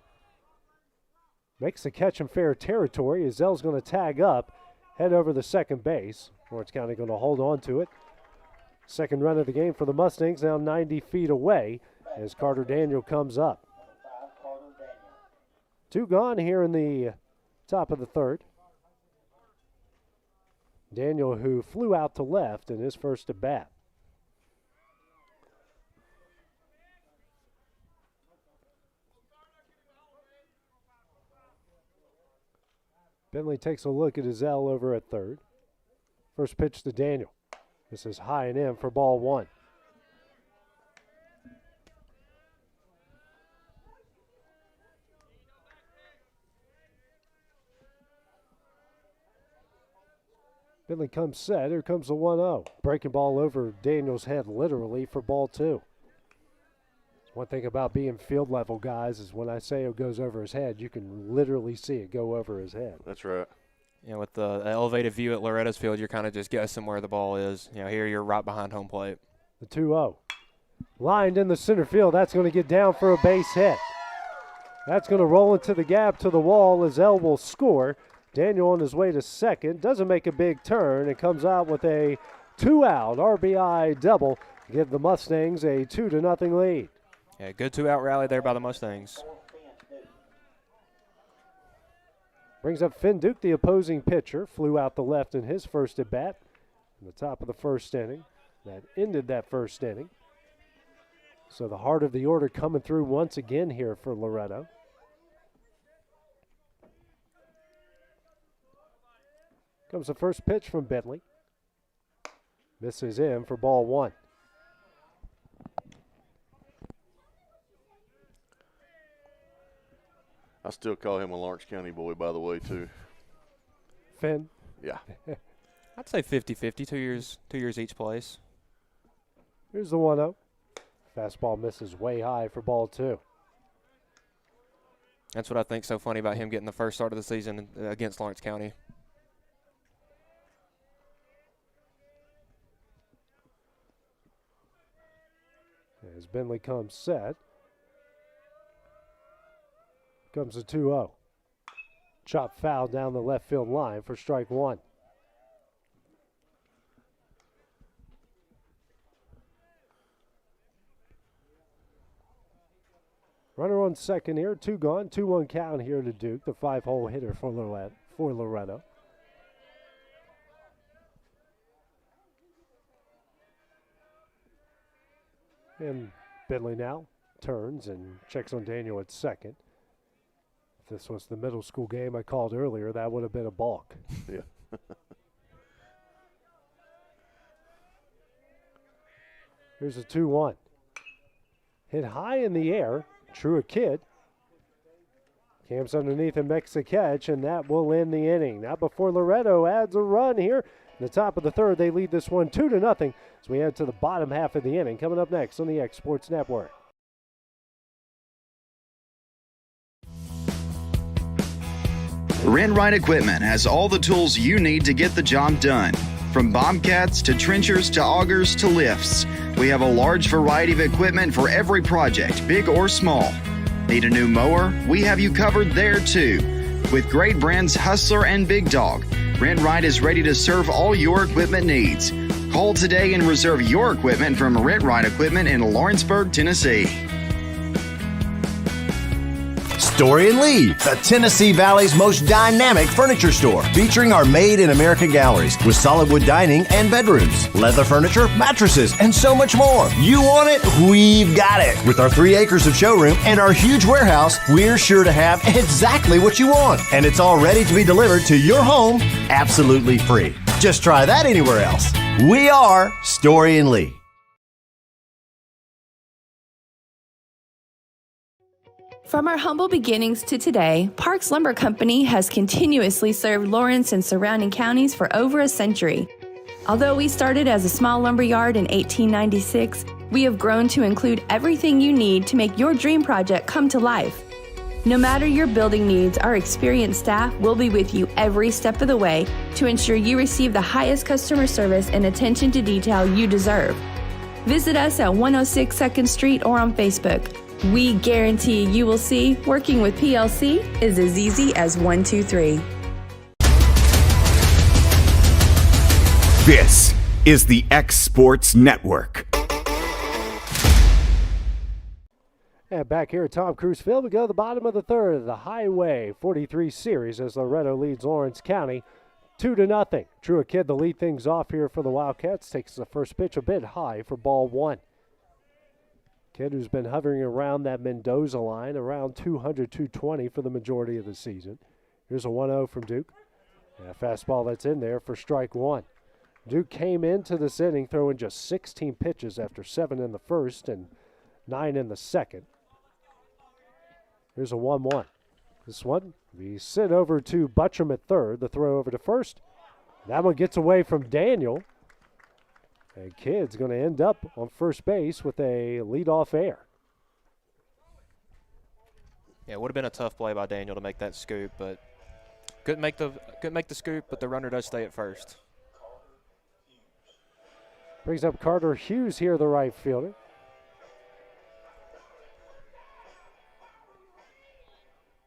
makes the catch in fair territory. Ezel's going to tag up, head over the second base. Lawrence County going to hold on to it. Second run of the game for the Mustangs, now 90 feet away as Carter Daniel comes up. Two gone here in the top of the third. Daniel, who flew out to left in his first at bat. Bentley takes a look at Ezel over at third. First pitch to Daniel. This is high and in for ball one. Bentley comes set. Here comes the 1-0. Breaking ball over Daniel's head literally for ball two. One thing about being field level, guys, is when I say it goes over his head, you can literally see it go over his head. That's right. You know, with the elevated view at Loretto's field, you're kind of just guessing where the ball is. You know, here you're right behind home plate. The 2-0. Lined in the center field. That's going to get down for a base hit. That's going to roll into the gap to the wall as L will score. Daniel on his way to second. Doesn't make a big turn and comes out with a 2-out RBI double. Give the Mustangs a 2-0 lead. Yeah, good 2-out rally there by the Mustangs. Brings up Finn Duke, the opposing pitcher. Flew out the left in his first at bat in the top of the first inning. That ended that first inning. So the heart of the order coming through once again here for Loretto. Comes the first pitch from Bentley. Misses in for ball one. I still call him a Lawrence County boy, by the way, too. Finn? Yeah. I'd say 50-50, 2 years each place. Here's the 1-0. Fastball misses way high for ball two. That's what I think's so funny about him getting the first start of the season against Lawrence County. As Bentley comes set. Comes the 2-0. Chop foul down the left field line for strike one. Runner on second here, two gone, 2-1 count here to Duke, the 5-hole hitter for Loretto. And Bentley now turns and checks on Daniel at second. If this was the middle school game I called earlier, that would have been a balk. Yeah. Here's a 2-1. Hit high in the air. True a kid. Camps underneath and makes a catch, and that will end the inning. Now before Loretto adds a run here. In the top of the third, they lead this one 2-0 as we head to the bottom half of the inning. Coming up next on the X Sports Network. Renwright Equipment has all the tools you need to get the job done. From bobcats to trenchers to augers to lifts, we have a large variety of equipment for every project, big or small. Need a new mower? We have you covered there too. With great brands Hustler and Big Dog, Renwright is ready to serve all your equipment needs. Call today and reserve your equipment from Renwright Equipment in Lawrenceburg, Tennessee. Story and Lee, the Tennessee Valley's most dynamic furniture store, featuring our Made in America galleries with solid wood dining and bedrooms, leather furniture, mattresses, and so much more. You want it? We've got it. With our 3 acres of showroom and our huge warehouse, we're sure to have exactly what you want. And it's all ready to be delivered to your home absolutely free. Just try that anywhere else. We are Story and Lee. From our humble beginnings to today, Parks Lumber Company has continuously served Lawrence and surrounding counties for over a century. Although we started as a small lumber yard in 1896, we have grown to include everything you need to make your dream project come to life. No matter your building needs, our experienced staff will be with you every step of the way to ensure you receive the highest customer service and attention to detail you deserve. Visit us at 106 2nd Street or on Facebook. We guarantee you will see working with PLC is as easy as 1, 2, 3. This is the X Sports Network. And back here at Tom Cruise Field, we go to the bottom of the third of the Highway 43 series as Loretto leads Lawrence County 2-0. True a kid to lead things off here for the Wildcats. Takes the first pitch a bit high for ball 1. Kid who's been hovering around that Mendoza line, around 200, 220 for the majority of the season. Here's a 1-0 from Duke. And a fastball that's in there for strike 1. Duke came into this inning throwing just 16 pitches after 7 in the first and 9 in the second. Here's a 1-1. This one, we sit over to Buttram at third. The throw over to first. That one gets away from Daniel. And Kid's going to end up on first base with a leadoff error. Yeah, it would have been a tough play by Daniel to make that scoop, but couldn't make the scoop, but the runner does stay at first. Brings up Carter Hughes here, the right fielder.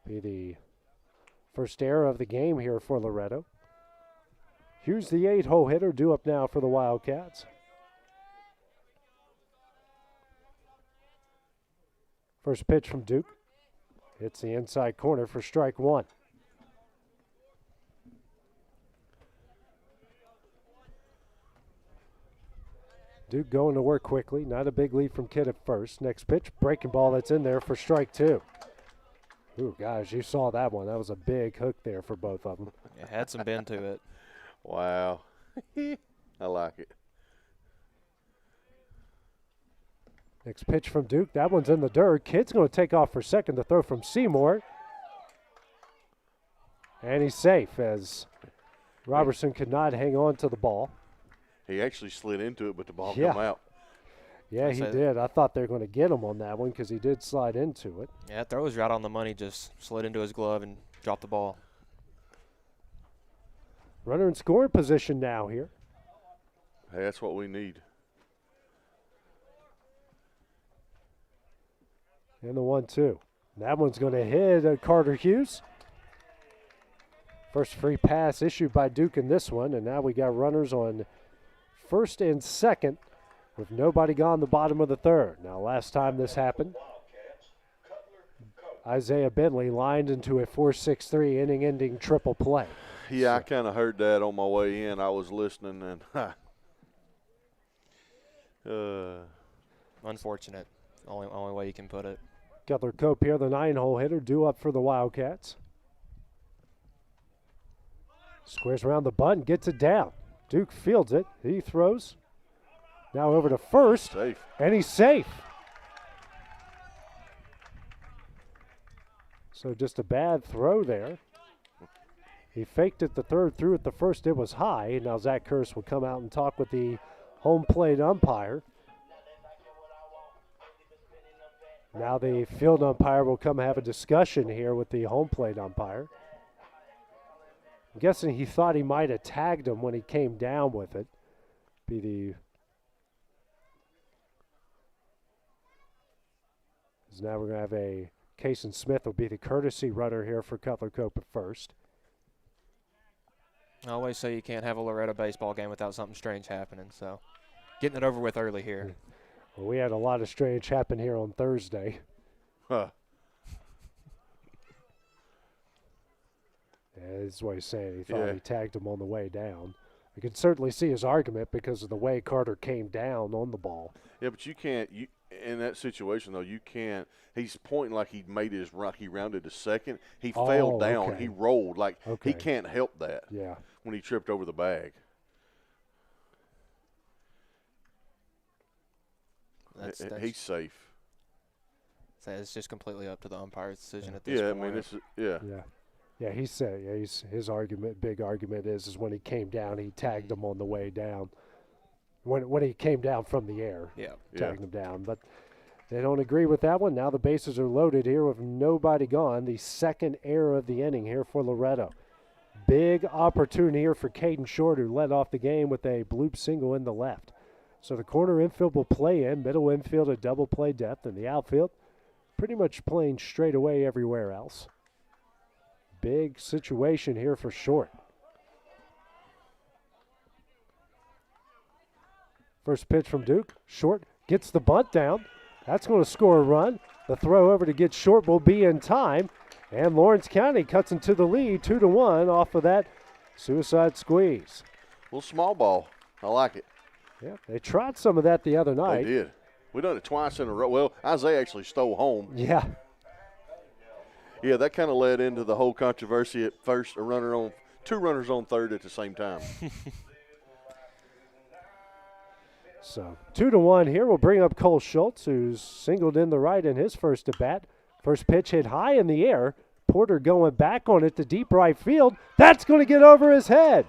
Be the first error of the game here for Loretto. Hughes, the 8-hole hitter, due up now for the Wildcats. First pitch from Duke. Hits the inside corner for strike 1. Duke going to work quickly. Not a big lead from Kidd at first. Next pitch, breaking ball that's in there for strike 2. Ooh, guys, you saw that one. That was a big hook there for both of them. It had some bend to it. Wow. I like it. Next pitch from Duke. That one's in the dirt. Kidd's going to take off for second. The throw from Seymour. And he's safe as Robertson could not hang on to the ball. He actually slid into it, but the ball Yeah. come out. Yeah, he did. I thought they were going to get him on that one because he did slide into it. Yeah, that throw was right on the money, just slid into his glove and dropped the ball. Runner in scoring position now here. Hey, that's what we need. And the 1-2. That one's going to hit Carter Hughes. First free pass issued by Duke in this one, and now we got runners on first and second with nobody gone the bottom of the third. Now, last time this happened, Isaiah Bentley lined into a 4-6-3 inning-ending triple play. Yeah, I kind of heard that on my way in. I was listening, and Unfortunate. Only way you can put it. Cutler Cope here, the 9-hole hitter, due up for the Wildcats. Squares around the bunt, gets it down. Duke fields it. He throws. Now over to first. Safe. And he's safe. So just a bad throw there. He faked it the third, threw it the first. It was high. Now Zach Curse will come out and talk with the home plate umpire. Now the field umpire will come have a discussion here with the home plate umpire. I'm guessing he thought he might have tagged him when he came down with it. Now we're going to have a Kason Smith will be the courtesy runner here for Cutler Cope at first. I always say you can't have a Loretto baseball game without something strange happening, so getting it over with early here. Well, we had a lot of strange happen here on Thursday. Huh. Yeah, that's what he's saying. He thought he tagged him on the way down. We can certainly see his argument because of the way Carter came down on the ball. Yeah, but you can't. In that situation, though, you can't. He's pointing like he made his run. He rounded to second. He fell down. Okay. He rolled. Like Okay. he can't help that. Yeah. When he tripped over the bag. He's safe. So it's just completely up to the umpire's decision at this point. Yeah, I mean, this is, yeah. Yeah, he said, his big argument is when he came down, he tagged him on the way down. When he came down from the air, tagged him down. But they don't agree with that one. Now the bases are loaded here with nobody gone. The second error of the inning here for Loretto. Big opportunity here for Caden Short, who led off the game with a bloop single in the left. So the corner infield will play in, middle infield a double play depth, and the outfield pretty much playing straight away everywhere else. Big situation here for Short. First pitch from Duke. Short gets the bunt down. That's going to score a run. The throw over to get Short will be in time. And Lawrence County cuts into the lead 2-1 off of that suicide squeeze. Little small ball. I like it. Yeah, they tried some of that the other night. They did. We done it twice in a row. Well, Isaiah actually stole home. Yeah. Yeah, that kind of led into the whole controversy at first. Two runners on third at the same time. So 2-1 here. We'll bring up Cole Schultz, who's singled in the right in his first at bat. First pitch hit high in the air. Porter going back on it to deep right field. That's going to get over his head.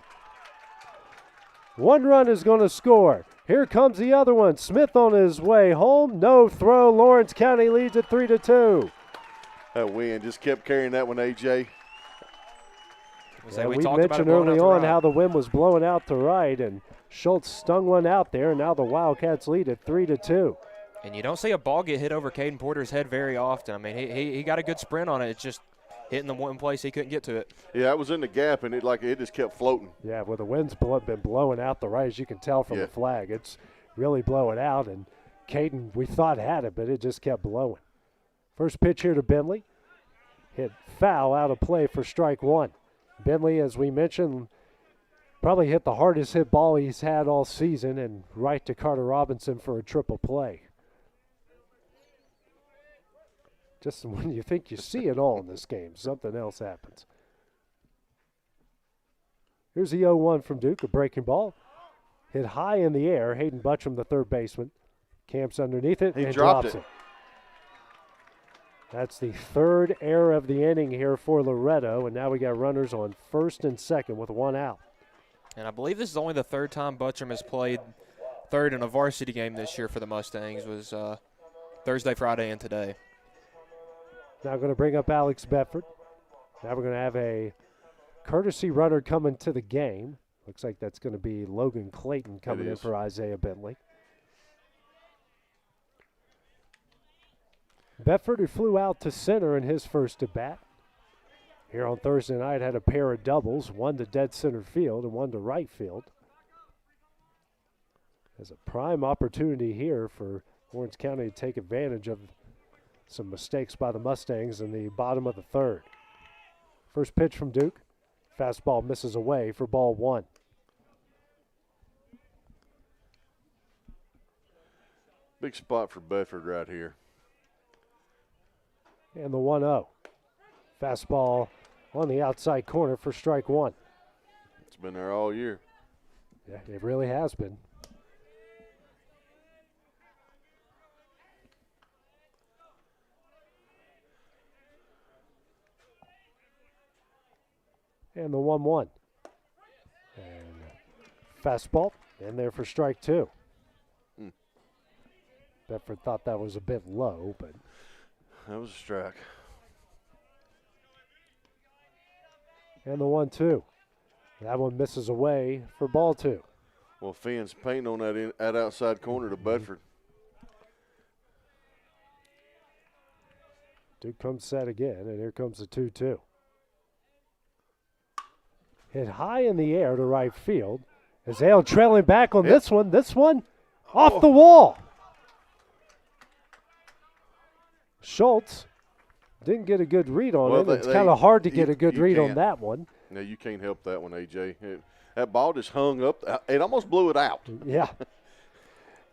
One run is going to score. Here comes the other one. Smith on his way home. No throw. Lawrence County leads at 3-2. That wind just kept carrying that one, AJ. Yeah, we mentioned early on how the wind was blowing out to right, and Schultz stung one out there, and now the Wildcats lead at 3-2. And you don't see a ball get hit over Caden Porter's head very often. I mean, he got a good sprint on it. It's just hitting the one place he couldn't get to it. Yeah, it was in the gap, and it just kept floating. Yeah, well, the wind's been blowing out the right, as you can tell from the flag. It's really blowing out, and Caden, we thought had it, but it just kept blowing. First pitch here to Bentley. Hit foul out of play for strike one. Bentley, as we mentioned, probably hit the hardest hit ball he's had all season, and right to Carter Robinson for a triple play. Just when you think you see it all in this game, something else happens. Here's the 0-1 from Duke, a breaking ball. Hit high in the air. Hayden Butcham, the third baseman, camps underneath it and drops it. That's the third error of the inning here for Loretto, and now we got runners on first and second with one out. And I believe this is only the third time Butcham has played third in a varsity game this year for the Mustangs. It was Thursday, Friday, and today. Now going to bring up Alex Bedford. Now we're going to have a courtesy runner coming to the game. Looks like that's going to be Logan Clayton coming in for Isaiah Bentley. Bedford, who flew out to center in his first at bat. Here on Thursday night had a pair of doubles, one to dead center field and one to right field. There's a prime opportunity here for Lawrence County to take advantage of some mistakes by the Mustangs in the bottom of the third. First pitch from Duke. Fastball misses away for ball one. Big spot for Bedford right here. And the 1-0. Fastball on the outside corner for strike one. It's been there all year. Yeah, it really has been. And the 1-1. And fastball in there for strike two. Bedford thought that was a bit low, but that was a strike. And the 1-2. That one misses away for ball two. Well, Finn's painting on that outside corner to Bedford. Duke comes set again, and here comes the 2-2. Hit high in the air to right field. As Hale trailing back on this one. This one off the wall. Schultz didn't get a good read on it. It's kind of hard to get a good read on that one. No, you can't help that one, A.J. That ball just hung up. It almost blew it out. Yeah.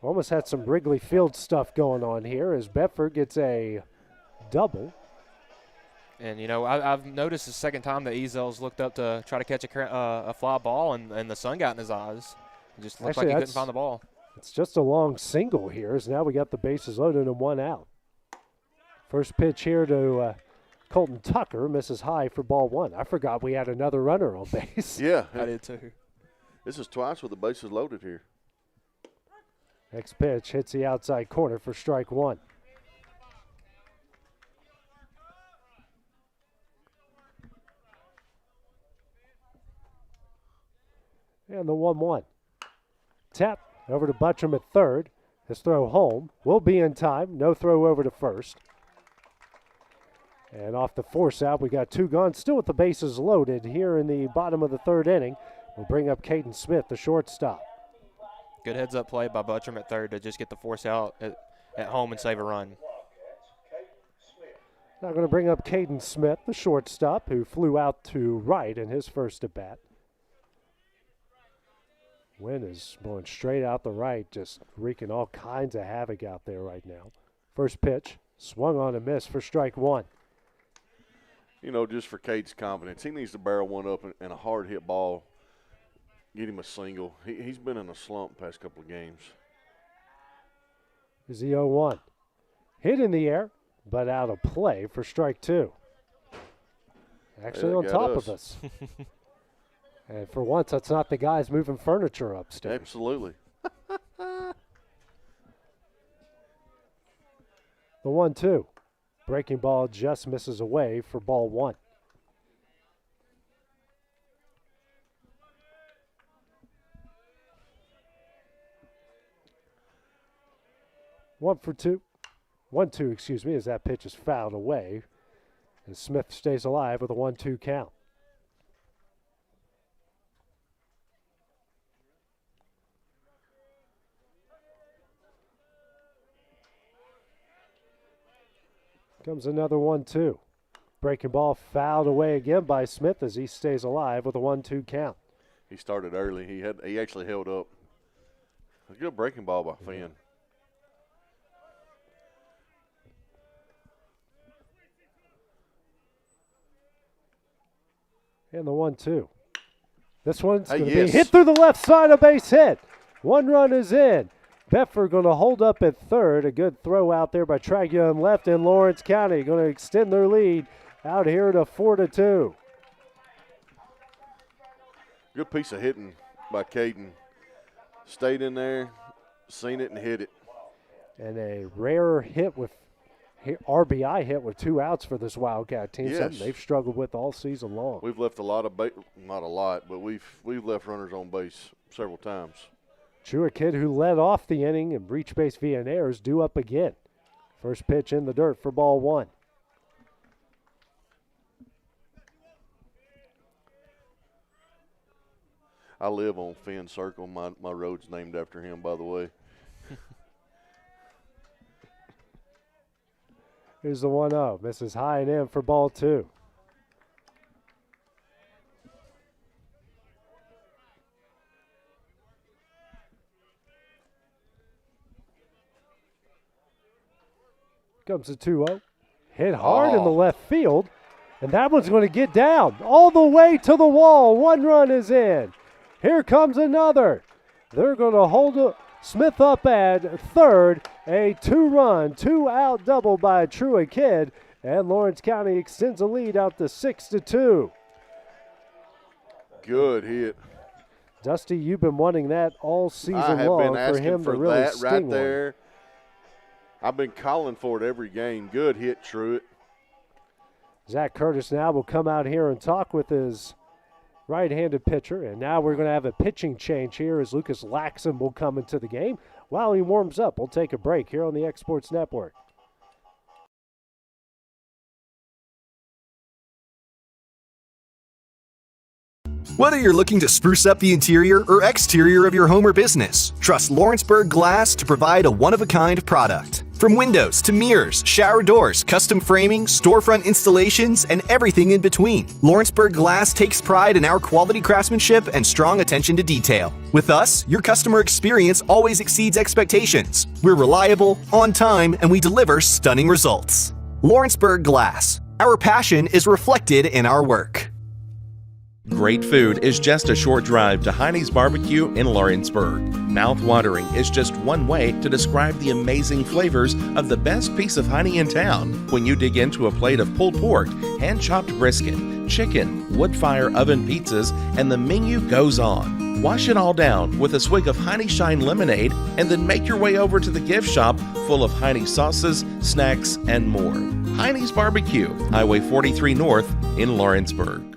Almost had some Wrigley Field stuff going on here as Bedford gets a double. And, you know, I've noticed the second time that Ezel's looked up to try to catch a fly ball, and the sun got in his eyes. It just looked like he couldn't find the ball. It's just a long single here as now we got the bases loaded and one out. First pitch here to Colton Tucker, misses high for ball one. I forgot we had another runner on base. Yeah. I did too. This is twice with the bases loaded here. Next pitch hits the outside corner for strike one. And the 1-1. Tap over to Buttram at third. His throw home will be in time. No throw over to first. And off the force out, we got two gone. Still with the bases loaded here in the bottom of the third inning. We'll bring up Caden Smith, the shortstop. Good heads-up play by Buttram at third to just get the force out at home and save a run. Now going to bring up Caden Smith, the shortstop, who flew out to right in his first at-bat. Wind is blowing straight out the right, just wreaking all kinds of havoc out there right now. First pitch, swung on a miss for strike one. You know, just for Cade's confidence, he needs to barrel one up and a hard hit ball, get him a single. He's been in a slump the past couple of games. Is the 0-1. Hit in the air, but out of play for strike two. Actually on top of us. And for once, that's not the guys moving furniture upstairs. Absolutely. The 1-2. Breaking ball just misses away for ball one. One for two. 1-2, excuse me, as that pitch is fouled away. And Smith stays alive with a 1-2 count. Comes another 1-2. Breaking ball fouled away again by Smith as he stays alive with a 1-2 count. He started early. He actually held up. A good breaking ball by Finn. And the 1-2. This one's going to be hit through the left side, a base hit. One run is in. Bedford going to hold up at third. A good throw out there by Traglia on left in Lawrence County. Going to extend their lead out here to 4-2. Good piece of hitting by Caden. Stayed in there, seen it, and hit it. And a rare hit with RBI hit with 2 outs for this Wildcat team. Yes. Something they've struggled with all season long. We've left a lot of not a lot, but we've left runners on base several times. True, kid who led off the inning and reached base via an error is due up again. First pitch in the dirt for ball one. I live on Finn Circle. My road's named after him, by the way. Here's the 1-0. Misses high and in for ball two. Comes the 2-0. Hit hard in the left field, and that one's going to get down all the way to the wall. 1 run is in. Here comes another. They're going to hold Smith up at third. A 2-run, 2-out double by Truett Kidd, and Lawrence County extends the lead out to 6-2. Good hit. Dusty, you've been wanting that all season long for him to really that sting right there. I've been calling for it every game. Good hit, Truett. Zach Curtis now will come out here and talk with his right-handed pitcher, and now we're going to have a pitching change here as Lucas Laxon will come into the game. While he warms up, we'll take a break here on the X Sports Network. Whether you're looking to spruce up the interior or exterior of your home or business, trust Lawrenceburg Glass to provide a one-of-a-kind product. From windows to mirrors, shower doors, custom framing, storefront installations, and everything in between, Lawrenceburg Glass takes pride in our quality craftsmanship and strong attention to detail. With us, your customer experience always exceeds expectations. We're reliable, on time, and we deliver stunning results. Lawrenceburg Glass. Our passion is reflected in our work. Great food is just a short drive to Heine's Barbecue in Lawrenceburg. Mouth-watering is just one way to describe the amazing flavors of the best piece of Heine in town. When you dig into a plate of pulled pork, hand-chopped brisket, chicken, wood-fire oven pizzas, and the menu goes on. Wash it all down with a swig of Heine Shine lemonade and then make your way over to the gift shop full of Heine sauces, snacks, and more. Heine's Barbecue, Highway 43 North in Lawrenceburg.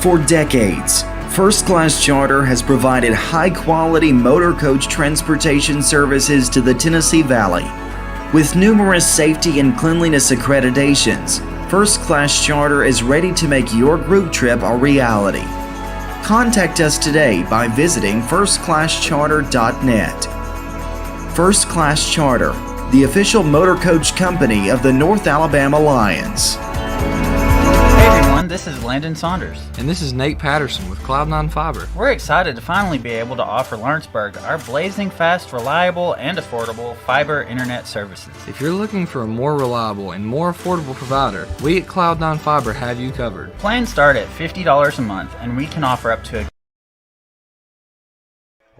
For decades, First Class Charter has provided high-quality motor coach transportation services to the Tennessee Valley. With numerous safety and cleanliness accreditations, First Class Charter is ready to make your group trip a reality. Contact us today by visiting firstclasscharter.net. First Class Charter, the official motor coach company of the North Alabama Lions. This is Landon Saunders. And this is Nate Patterson with Cloud9 Fiber. We're excited to finally be able to offer Lawrenceburg our blazing fast, reliable, and affordable fiber internet services. If you're looking for a more reliable and more affordable provider, we at Cloud9 Fiber have you covered. Plans start at $50 a month, and we can offer up to a...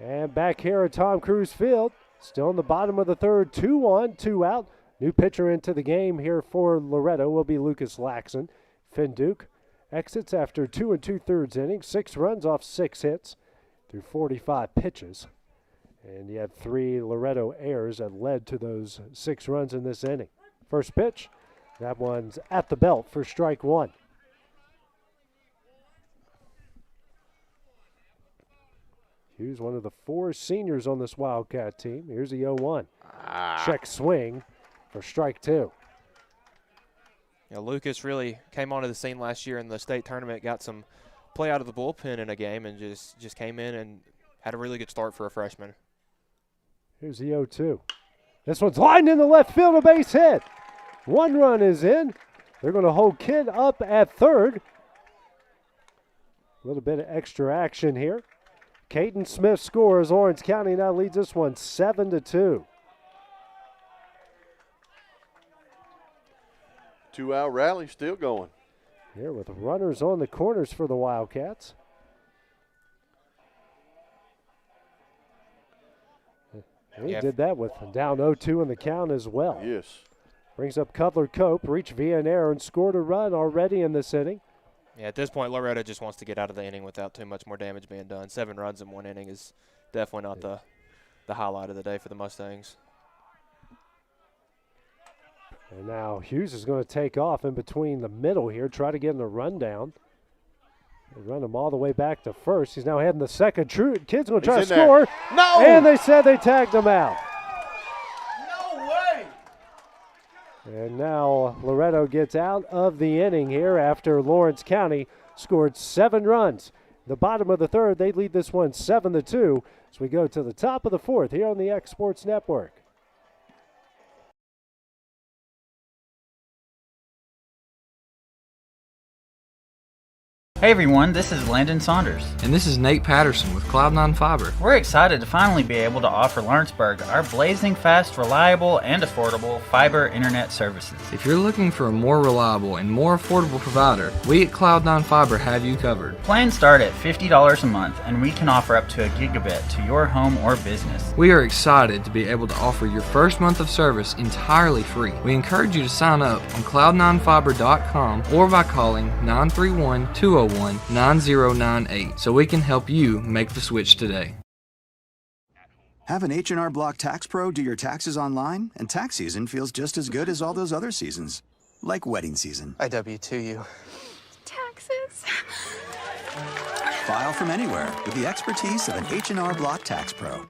And back here at Tom Cruise Field, still in the bottom of the third, 2-1, 2-out. New pitcher into the game here for Loretto will be Lucas Laxon. Finn Duke exits after 2 2/3 innings, 6 runs off 6 hits through 45 pitches. And he had 3 Loretto errors that led to those 6 runs in this inning. First pitch, that one's at the belt for strike 1. Hughes, one of the 4 seniors on this Wildcat team. Here's the 0-1. Check swing for strike 2. You know, Lucas really came onto the scene last year in the state tournament, got some play out of the bullpen in a game, and just came in and had a really good start for a freshman. Here's the 0-2. This one's lined in the left field, a base hit. 1 run is in. They're going to hold Kidd up at third. A little bit of extra action here. Caden Smith scores. Lawrence County now leads this one 7-2. 2-out rally still going. Here with runners on the corners for the Wildcats. He did that with down 0-2 in the count as well. Yes. Brings up Cutler Cope, reached via an error and scored a run already in this inning. Yeah, at this point, Loretto just wants to get out of the inning without too much more damage being done. 7 runs in 1 inning is definitely not the highlight of the day for the Mustangs. And now Hughes is going to take off in between the middle here, try to get in a rundown. They run him all the way back to first. He's now heading the second. Kid's going to try to score. No! And they said they tagged him out. No way! And now Loretto gets out of the inning here after Lawrence County scored 7 runs. The bottom of the third, they lead this one 7-2 as we go to the top of the fourth here on the X Sports Network. Hey everyone, this is Landon Saunders. And this is Nate Patterson with Cloud9 Fiber. We're excited to finally be able to offer Lawrenceburg our blazing fast, reliable, and affordable fiber internet services. If you're looking for a more reliable and more affordable provider, we at Cloud9 Fiber have you covered. Plans start at $50 a month, and we can offer up to a gigabit to your home or business. We are excited to be able to offer your first month of service entirely free. We encourage you to sign up on cloud9fiber.com or by calling 931-201-9098 so we can help you make the switch today. Have an H&R Block Tax Pro do your taxes online, and tax season feels just as good as all those other seasons, like wedding season. I W-2 you. Taxes. File from anywhere with the expertise of an H&R Block Tax Pro.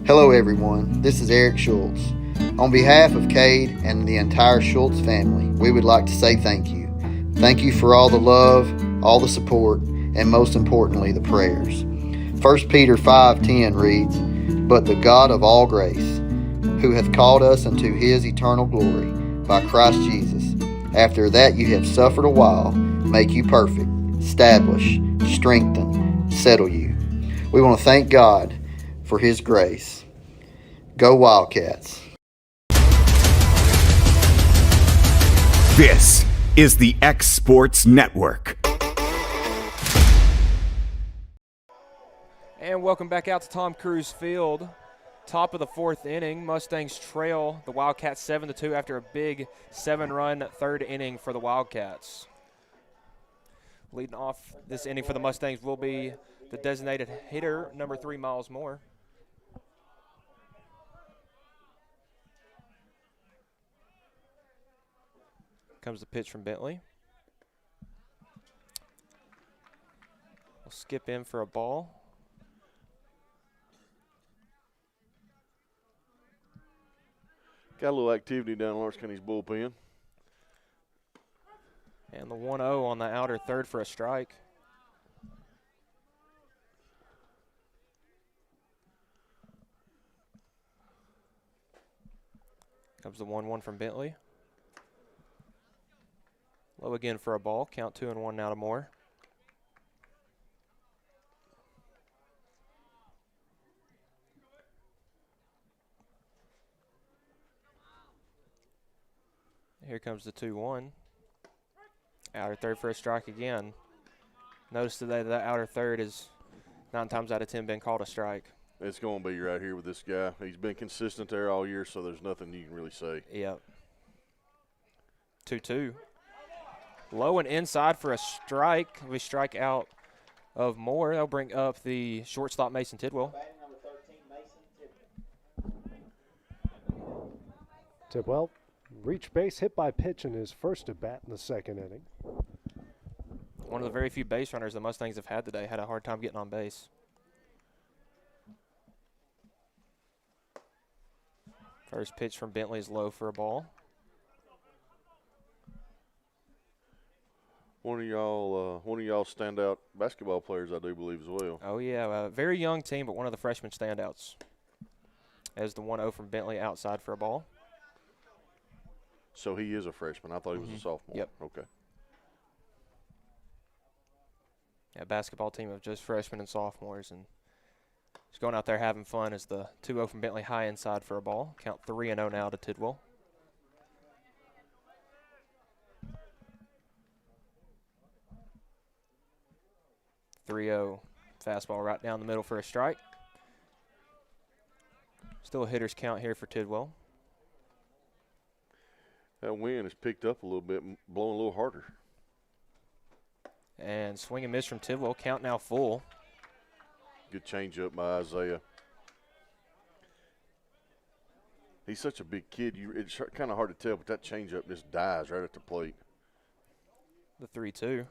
Hello everyone, this is Eric Schultz. On behalf of Cade and the entire Schultz family, we would like to say thank you. Thank you for all the love, all the support, and most importantly, the prayers. 1 Peter 5:10 reads, "But the God of all grace, who hath called us unto his eternal glory by Christ Jesus, after that you have suffered a while, make you perfect, establish, strengthen, settle you." We want to thank God for his grace. Go Wildcats. This is the X Sports Network. And welcome back out to Tom Cruise Field. Top of the fourth inning, Mustangs trail the Wildcats 7-2 after a big 7-run third inning for the Wildcats. Leading off this inning for the Mustangs will be the designated hitter, number 3, Miles Moore. Comes the pitch from Bentley. We'll skip in for a ball. Got a little activity down Lawrence County's bullpen. And the 1-0 on the outer third for a strike. Comes the 1-1 from Bentley. Low again for a ball. Count 2-1 now to Moore. Here comes the 2-1. Outer third for a strike again. Notice today that outer third is 9 times out of 10 been called a strike. It's going to be right here with this guy. He's been consistent there all year, so there's nothing you can really say. Yep. 2-2. Low and inside for a strike. We strike out of Moore. That'll bring up the shortstop, Mason Tidwell. Tidwell reached base, hit by pitch in his first at bat in the second inning. One of the very few base runners the Mustangs have had today. Had a hard time getting on base. First pitch from Bentley is low for a ball. One of y'all standout basketball players, I do believe, as well. Oh, yeah. A very young team, but one of the freshman standouts. As the 1-0 from Bentley outside for a ball. So he is a freshman. I thought he was a sophomore. Yep. Okay. Yeah, basketball team of just freshmen and sophomores. And just going out there having fun as the 2-0 from Bentley high inside for a ball. Count 3-0 now to Tidwell. Fastball right down the middle for a strike. Still a hitter's count here for Tidwell. That wind has picked up a little bit, blowing a little harder. And swing and miss from Tidwell. Count now full. Good changeup by Isaiah. He's such a big kid. It's kind of hard to tell, but that changeup just dies right at the plate. The 3-2.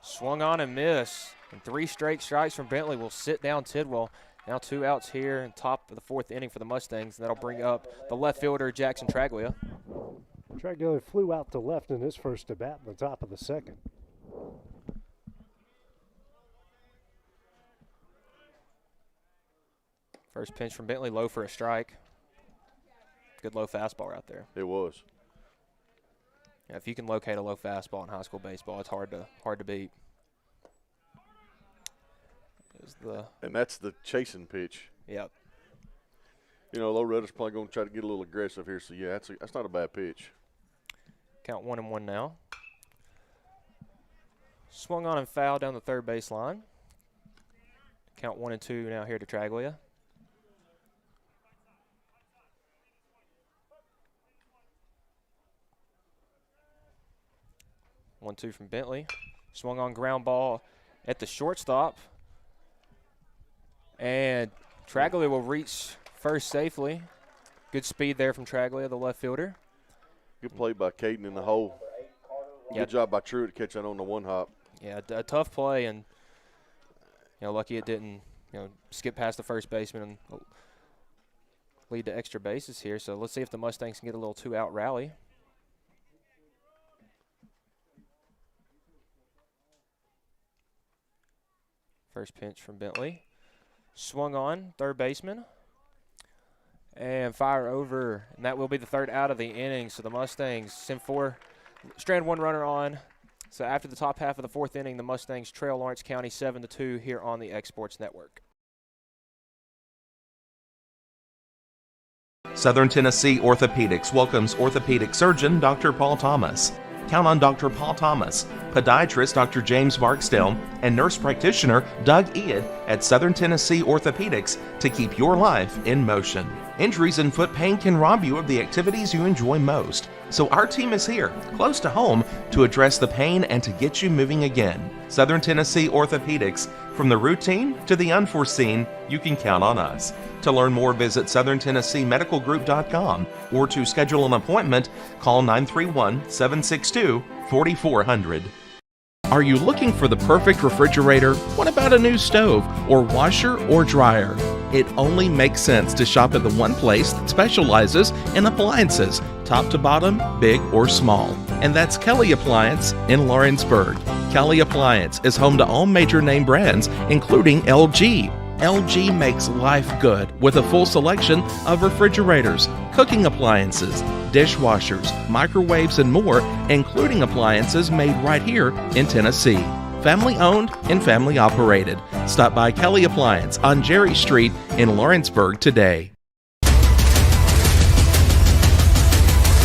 Swung on and miss. And 3 straight strikes from Bentley will sit down Tidwell. Now 2 outs here in top of the fourth inning for the Mustangs. And that'll bring up the left fielder, Jackson Traglia. Traglia flew out to left in his first at bat in the top of the second. First pitch from Bentley, low for a strike. Good low fastball right there. It was. Yeah, if you can locate a low fastball in high school baseball, it's hard to beat. And that's the chasing pitch. Yep. You know, Loretto's probably going to try to get a little aggressive here. So, yeah, that's not a bad pitch. Count 1-1 now. Swung on and fouled down the third baseline. Count 1-2 now here to Traglia. One-two from Bentley. Swung on ground ball at the shortstop. And Traglia will reach first safely. Good speed there from Traglia, the left fielder. Good play by Caden in the hole. Good job by Truitt to catch that on the one hop. Yeah, a tough play, and lucky it didn't skip past the first baseman and lead to extra bases here. So let's see if the Mustangs can get a little two-out rally. First pitch from Bentley. Swung on, third baseman. And fire over, and that will be the third out of the inning. So the Mustangs strand one runner on. So after the top half of the fourth inning, the Mustangs trail Lawrence County 7-2 here on the X Sports Network. Southern Tennessee Orthopedics welcomes orthopedic surgeon Dr. Paul Thomas. Count on Dr. Paul Thomas, podiatrist Dr. James Barksdale, and nurse practitioner Doug Ead at Southern Tennessee Orthopedics to keep your life in motion. Injuries and foot pain can rob you of the activities you enjoy most. So our team is here, close to home, to address the pain and to get you moving again. Southern Tennessee Orthopedics, from the routine to the unforeseen, you can count on us. To learn more, visit SouthernTennesseeMedicalGroup.com or to schedule an appointment, call 931-762-4400. Are you looking for the perfect refrigerator? What about a new stove or washer or dryer? It only makes sense to shop at the one place that specializes in appliances, top to bottom, big or small. And that's Kelly Appliance in Lawrenceburg. Kelly Appliance is home to all major name brands, including LG. LG makes life good with a full selection of refrigerators, cooking appliances, dishwashers, microwaves, and more, including appliances made right here in Tennessee. Family owned and family operated. Stop by Kelly Appliance on Jerry Street in Lawrenceburg today.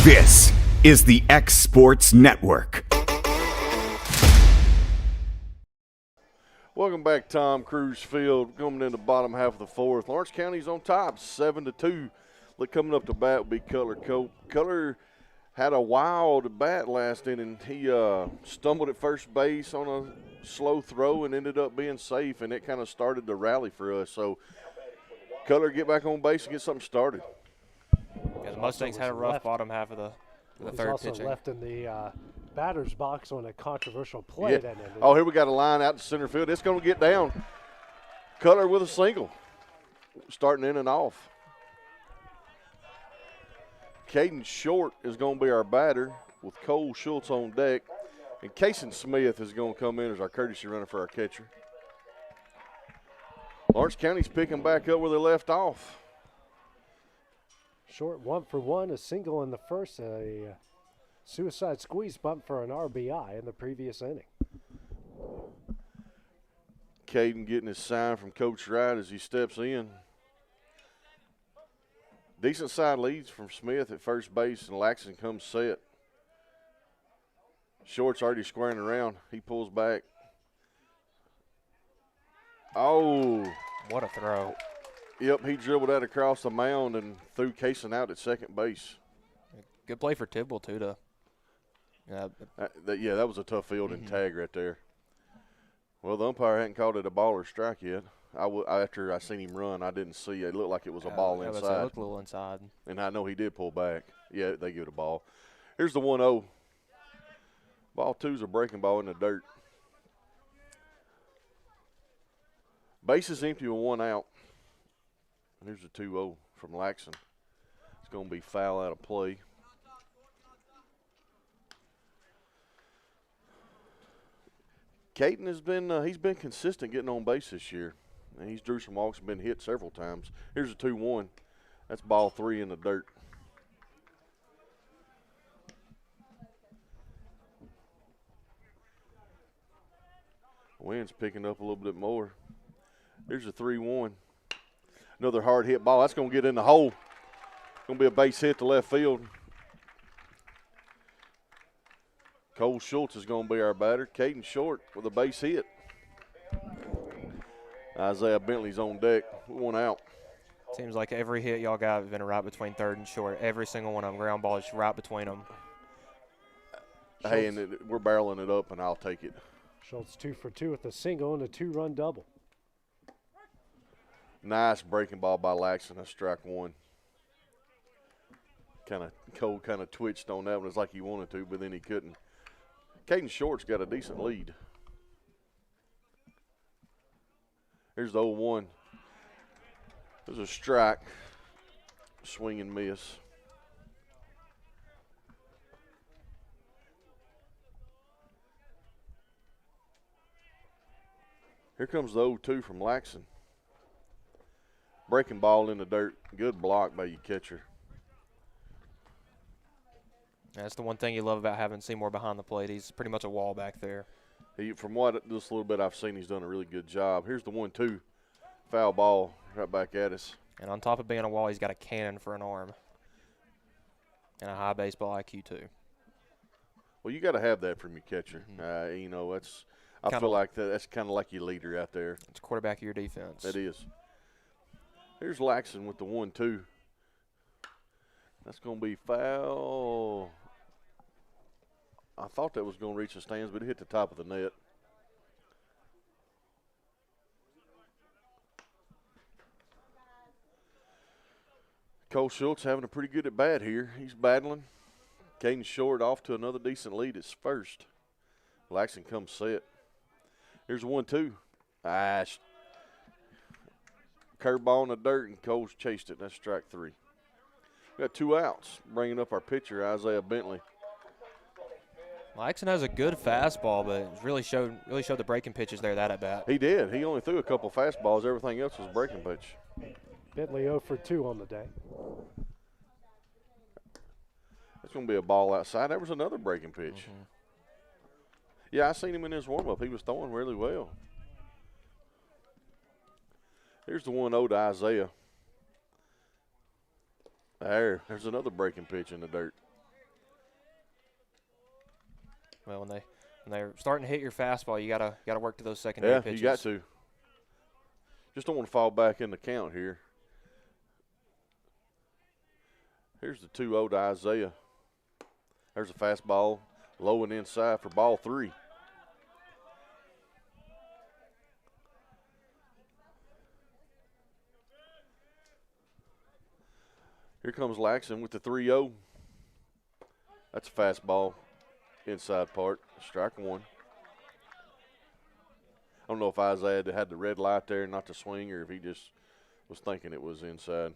This is the X Sports Network. Welcome back, Tom Cruise Field. Coming in the bottom half of the fourth. Lawrence County's on top, 7-2. Look, coming up to bat will be Cutler Cope. Cutler had a wild bat last inning. He stumbled at first base on a slow throw and ended up being safe, and it kind of started the rally for us. So Cutler get back on base and get something started. Yeah, the Mustangs had a rough bottom half of the third pitching. He's also left in the batter's box on a controversial play. Yeah. Oh, here we got a line out to center field. It's going to get down. Cutler with a single, starting in and off. Caden Short is going to be our batter with Cole Schultz on deck. And Kason Smith is going to come in as our courtesy runner for our catcher. Lawrence County's picking back up where they left off. Short 1 for 1, a single in the first, a suicide squeeze bunt for an RBI in the previous inning. Caden getting his sign from Coach Wright as he steps in. Decent side leads from Smith at first base, and Laxton comes set. Short's already squaring around. He pulls back. Oh. What a throw. Yep, he dribbled that across the mound and threw Kaysen out at second base. Good play for Tidwell, too, that was a tough fielding tag right there. Well, the umpire hadn't called it a ball or strike yet. After I seen him run, I didn't see it. It looked like it was a ball inside. It looked a little inside. And I know he did pull back. Yeah, they give it a ball. Here's the 1-0. Ball 2's a breaking ball in the dirt. Base is empty with 1 out. Here's the 2-0 from Laxton. It's going to be foul out of play. Caden has been he's been consistent getting on base this year. And he's drew some walks and been hit several times. Here's a 2-1. That's ball 3 in the dirt. Wind's picking up a little bit more. Here's a 3-1. Another hard hit ball. That's going to get in the hole. It's going to be a base hit to left field. Cole Schultz is going to be our batter. Caden Short with a base hit. Isaiah Bentley's on deck. One out. Seems like every hit y'all got has been right between third and short. Every single one of them. Ground ball is right between them. Hey, and we're barreling it up, and I'll take it. Schultz 2 for 2 with a single and a 2-run double. Nice breaking ball by Laxton. That's strike one. Cole kind of twitched on that one. It's like he wanted to, but then he couldn't. Caden Short's got a decent lead. Here's the 0-1. There's a strike. Swing and miss. Here comes the 0-2 from Laxton. Breaking ball in the dirt. Good block by your catcher. That's the one thing you love about having Seymour behind the plate. He's pretty much a wall back there. From what this little bit I've seen, he's done a really good job. Here's the 1-2. Foul ball right back at us. And on top of being a wall, he's got a cannon for an arm. And a high baseball IQ, too. Well, you got to have that from your catcher. I feel like that's kind of like your leader out there. It's quarterback of your defense. That is. Here's Laxton with the 1-2. That's going to be foul. I thought that was going to reach the stands, but it hit the top of the net. Cole Schultz having a pretty good at bat here. He's battling. Caden Short off to another decent lead. It's first. Laxton comes set. Here's a 1-2. Curveball in the dirt, and Cole's chased it. That's strike three. We got 2 outs. Bringing up our pitcher, Isaiah Bentley. Laxton has a good fastball, but really showed the breaking pitches there that at bat. He did. He only threw a couple fastballs. Everything else was breaking pitch. Bentley 0 for 2 on the day. That's going to be a ball outside. There was another breaking pitch. Mm-hmm. Yeah, I seen him in his warm-up. He was throwing really well. Here's the 1-0 to Isaiah. There's another breaking pitch in the dirt. Well, when they're starting to hit your fastball, you gotta work to those secondary pitches. Yeah, you got to. Just don't want to fall back in the count here. Here's the 2-0 to Isaiah. There's a fastball, low and inside for ball 3. Here comes Laxton with the 3-0. That's a fastball, inside part, strike one. I don't know if Isaiah had the red light there not to swing or if he just was thinking it was inside.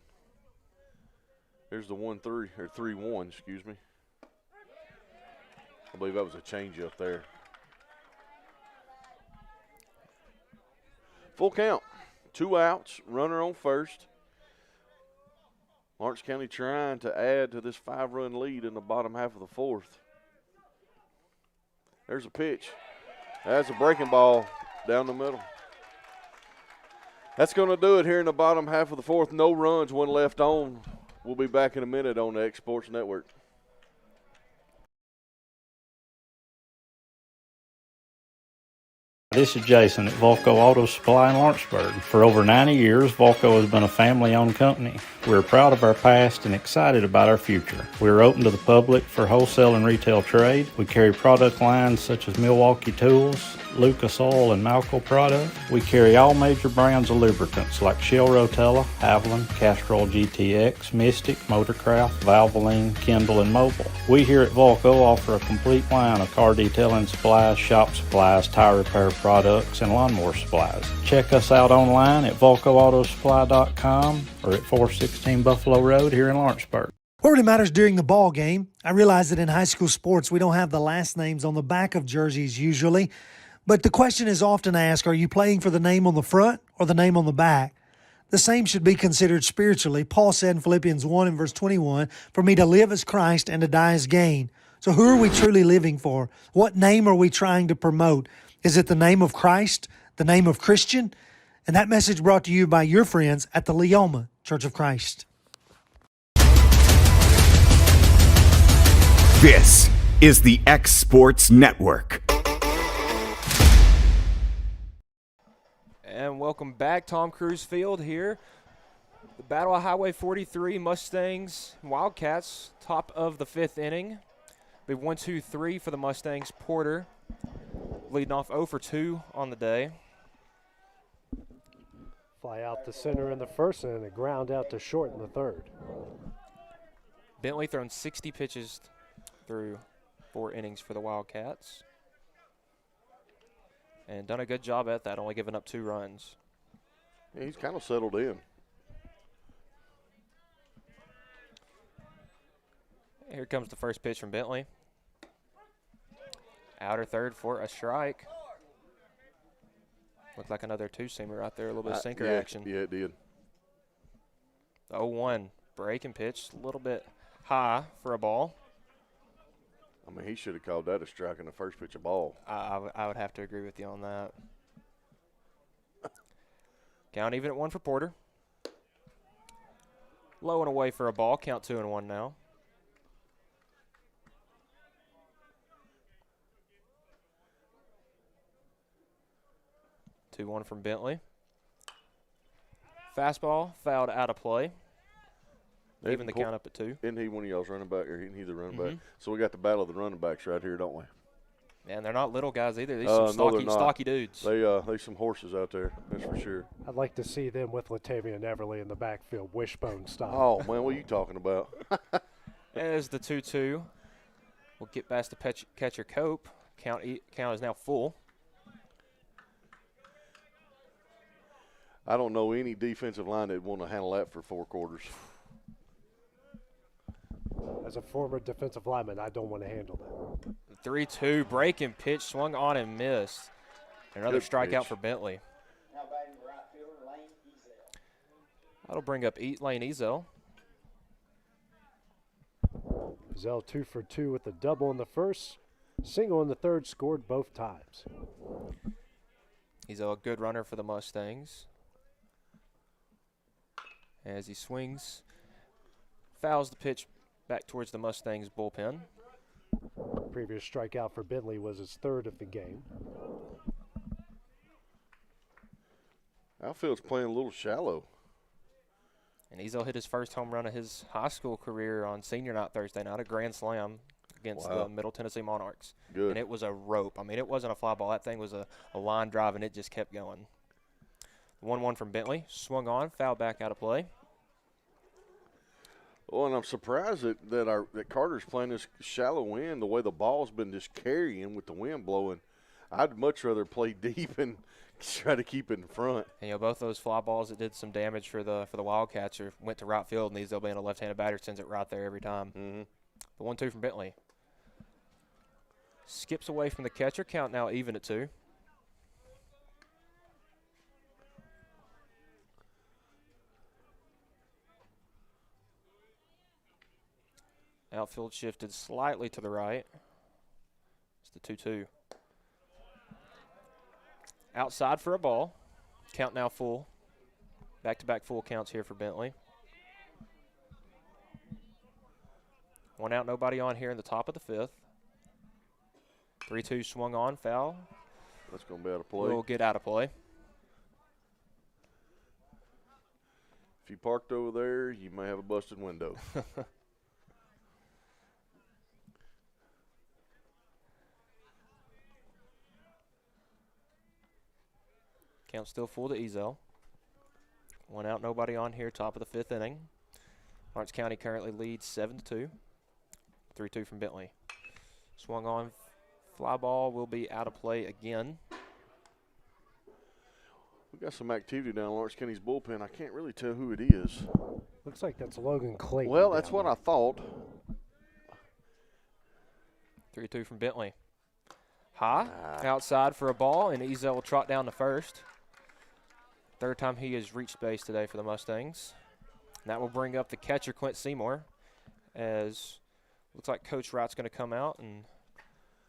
Here's the 3-1, excuse me. I believe that was a changeup there. Full count, 2 outs, runner on first. Lawrence County trying to add to this 5-run lead in the bottom half of the 4th. There's a pitch. That's a breaking ball down the middle. That's going to do it here in the bottom half of the 4th. No runs, 1 left on. We'll be back in a minute on the X Sports Network. This is Jason at Volco Auto Supply in Lawrenceburg. For over 90 years, Volco has been a family-owned company. We're proud of our past and excited about our future. We're open to the public for wholesale and retail trade. We carry product lines such as Milwaukee Tools, Lucas Oil, and Malco products. We carry all major brands of lubricants like Shell Rotella, Haviland, Castrol GTX, Mystic, Motorcraft, Valvoline, Kindle, and Mobil. We here at Volco offer a complete line of car detailing supplies, shop supplies, tire repair products, and lawnmower supplies. Check us out online at VolcoAutosupply.com or at 416 Buffalo Road here in Lawrenceburg. What really matters during the ball game, I realize that in high school sports we don't have the last names on the back of jerseys usually, but the question is often asked, are you playing for the name on the front or the name on the back? The same should be considered spiritually. Paul said in Philippians 1 and verse 21, "For me to live as Christ and to die as gain." So who are we truly living for? What name are we trying to promote? Is it the name of Christ? The name of Christian? And that message brought to you by your friends at the Leoma Church of Christ. This is the X Sports Network. And welcome back, Tom Cruise Field here. The Battle of Highway 43, Mustangs, Wildcats, top of the 5th inning. We have 1-2-3 for the Mustangs. Porter leading off 0 for 2 on the day. Fly out the center in the first and a ground out to short in the third. Bentley thrown 60 pitches through 4 innings for the Wildcats. And done a good job at that, only giving up 2 runs. Yeah, he's kind of settled in. Here comes the first pitch from Bentley. Outer third for a strike. Looked like another two-seamer out there, a little bit of sinker action. Yeah, it did. 0-1, breaking pitch, a little bit high for a ball. I mean, he should have called that a strike in the first pitch of ball. I would have to agree with you on that. Count even at 1 for Porter. Low and away for a ball, count 2-1 now. 2-1 from Bentley. Fastball fouled out of play. Even the count up at 2. Isn't he one of y'all's running back, or isn't he the running back? So we got the battle of the running backs right here, don't we? And they're not little guys either. These some stocky dudes. They some horses out there, that's for sure. I'd like to see them with Latavian Everly in the backfield, wishbone style. Oh, man, what are you talking about? As the 2-2. We'll get past the catcher Cope. Count is now full. I don't know any defensive line that would want to handle that for 4 quarters. As a former defensive lineman, I don't want to handle that. 3-2, breaking pitch, swung on and missed. Another strikeout for Bentley. That'll bring up Lane Ezel. Ezel 2 for 2 with a double in the first, single in the third, scored both times. Ezel a good runner for the Mustangs. As he swings, fouls the pitch back towards the Mustangs bullpen. Previous strikeout for Bentley was his 3rd of the game. Outfield's playing a little shallow. And Ezel hit his first home run of his high school career on senior night Thursday night, a grand slam against the Middle Tennessee Monarchs. Good. And it was a rope. I mean, it wasn't a fly ball. That thing was a line drive, and it just kept going. 1-1 from Bentley. Swung on, foul back out of play. Well, and I'm surprised that Carter's playing this shallow wind, the way the ball's been just carrying with the wind blowing. I'd much rather play deep and try to keep it in front. And, both those fly balls that did some damage for the Wildcats went to right field, and Ezel being a left-handed batter sends it right there every time. The 1-2 from Bentley. Skips away from the catcher. Count now even at 2. Outfield shifted slightly to the right. It's the 2-2. Outside for a ball. Count now full. Back-to-back full counts here for Bentley. 1 out, nobody on here in the top of the 5th. 3-2 swung on, foul. That's going to be out of play. We'll get out of play. If you parked over there, you may have a busted window. Count still full to Ezel. 1 out, nobody on here, top of the 5th inning. Lawrence County currently leads 7-2. 3-2 from Bentley. Swung on, fly ball will be out of play again. We got some activity down Lawrence County's bullpen. I can't really tell who it is. Looks like that's Logan Clayton. Well, that's what I thought. 3-2 from Bentley. High, outside for a ball, and Ezel will trot down to first. 3rd time he has reached base today for the Mustangs. And that will bring up the catcher, Quint Seymour, as looks like Coach Wright's going to come out and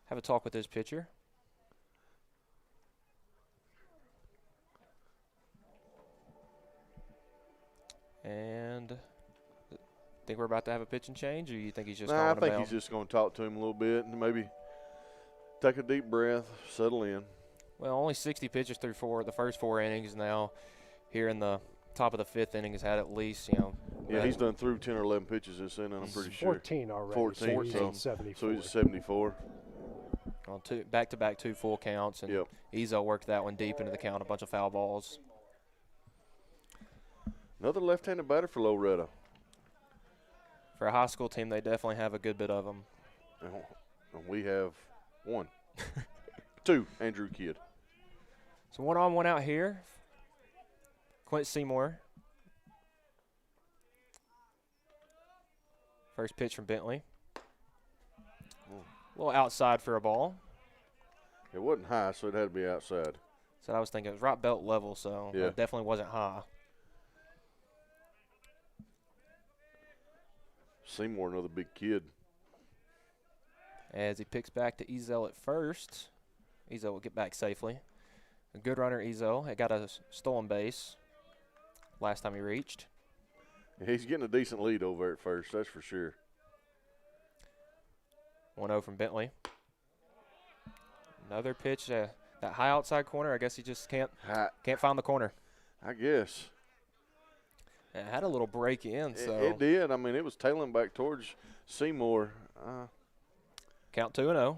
have a talk with his pitcher. Think we're about to have a pitching change, or you think he's just I going to think he's just going to talk to him a little bit and maybe take a deep breath, settle in. Well, only 60 pitches through the first 4 innings now. Here in the top of the 5th inning has had at least, Yeah, he's done through 10 or 11 pitches this inning, I'm pretty sure. 14 already. 14, so he's at 74. So he's at 74. On back-to-back 2 full counts, and Izzo worked that one deep into the count, a bunch of foul balls. Another left-handed batter for Loretto. For a high school team, they definitely have a good bit of them. And we have 1. 2, Andrew Kidd. So 1-on-1 out here. Clint Seymour. First pitch from Bentley. A little outside for a ball. It wasn't high, so it had to be outside. So I was thinking it was right belt level, so it definitely wasn't high. Seymour, another big kid. As he picks back to Ezel at first. Ezel will get back safely. A good runner, Ezel. He got a stolen base last time he reached. He's getting a decent lead over at first, that's for sure. 1-0 from Bentley. Another pitch, that high outside corner. I guess he just can't find the corner. I guess. It had a little break in. So It did. I mean, it was tailing back towards Seymour. Count 2-0.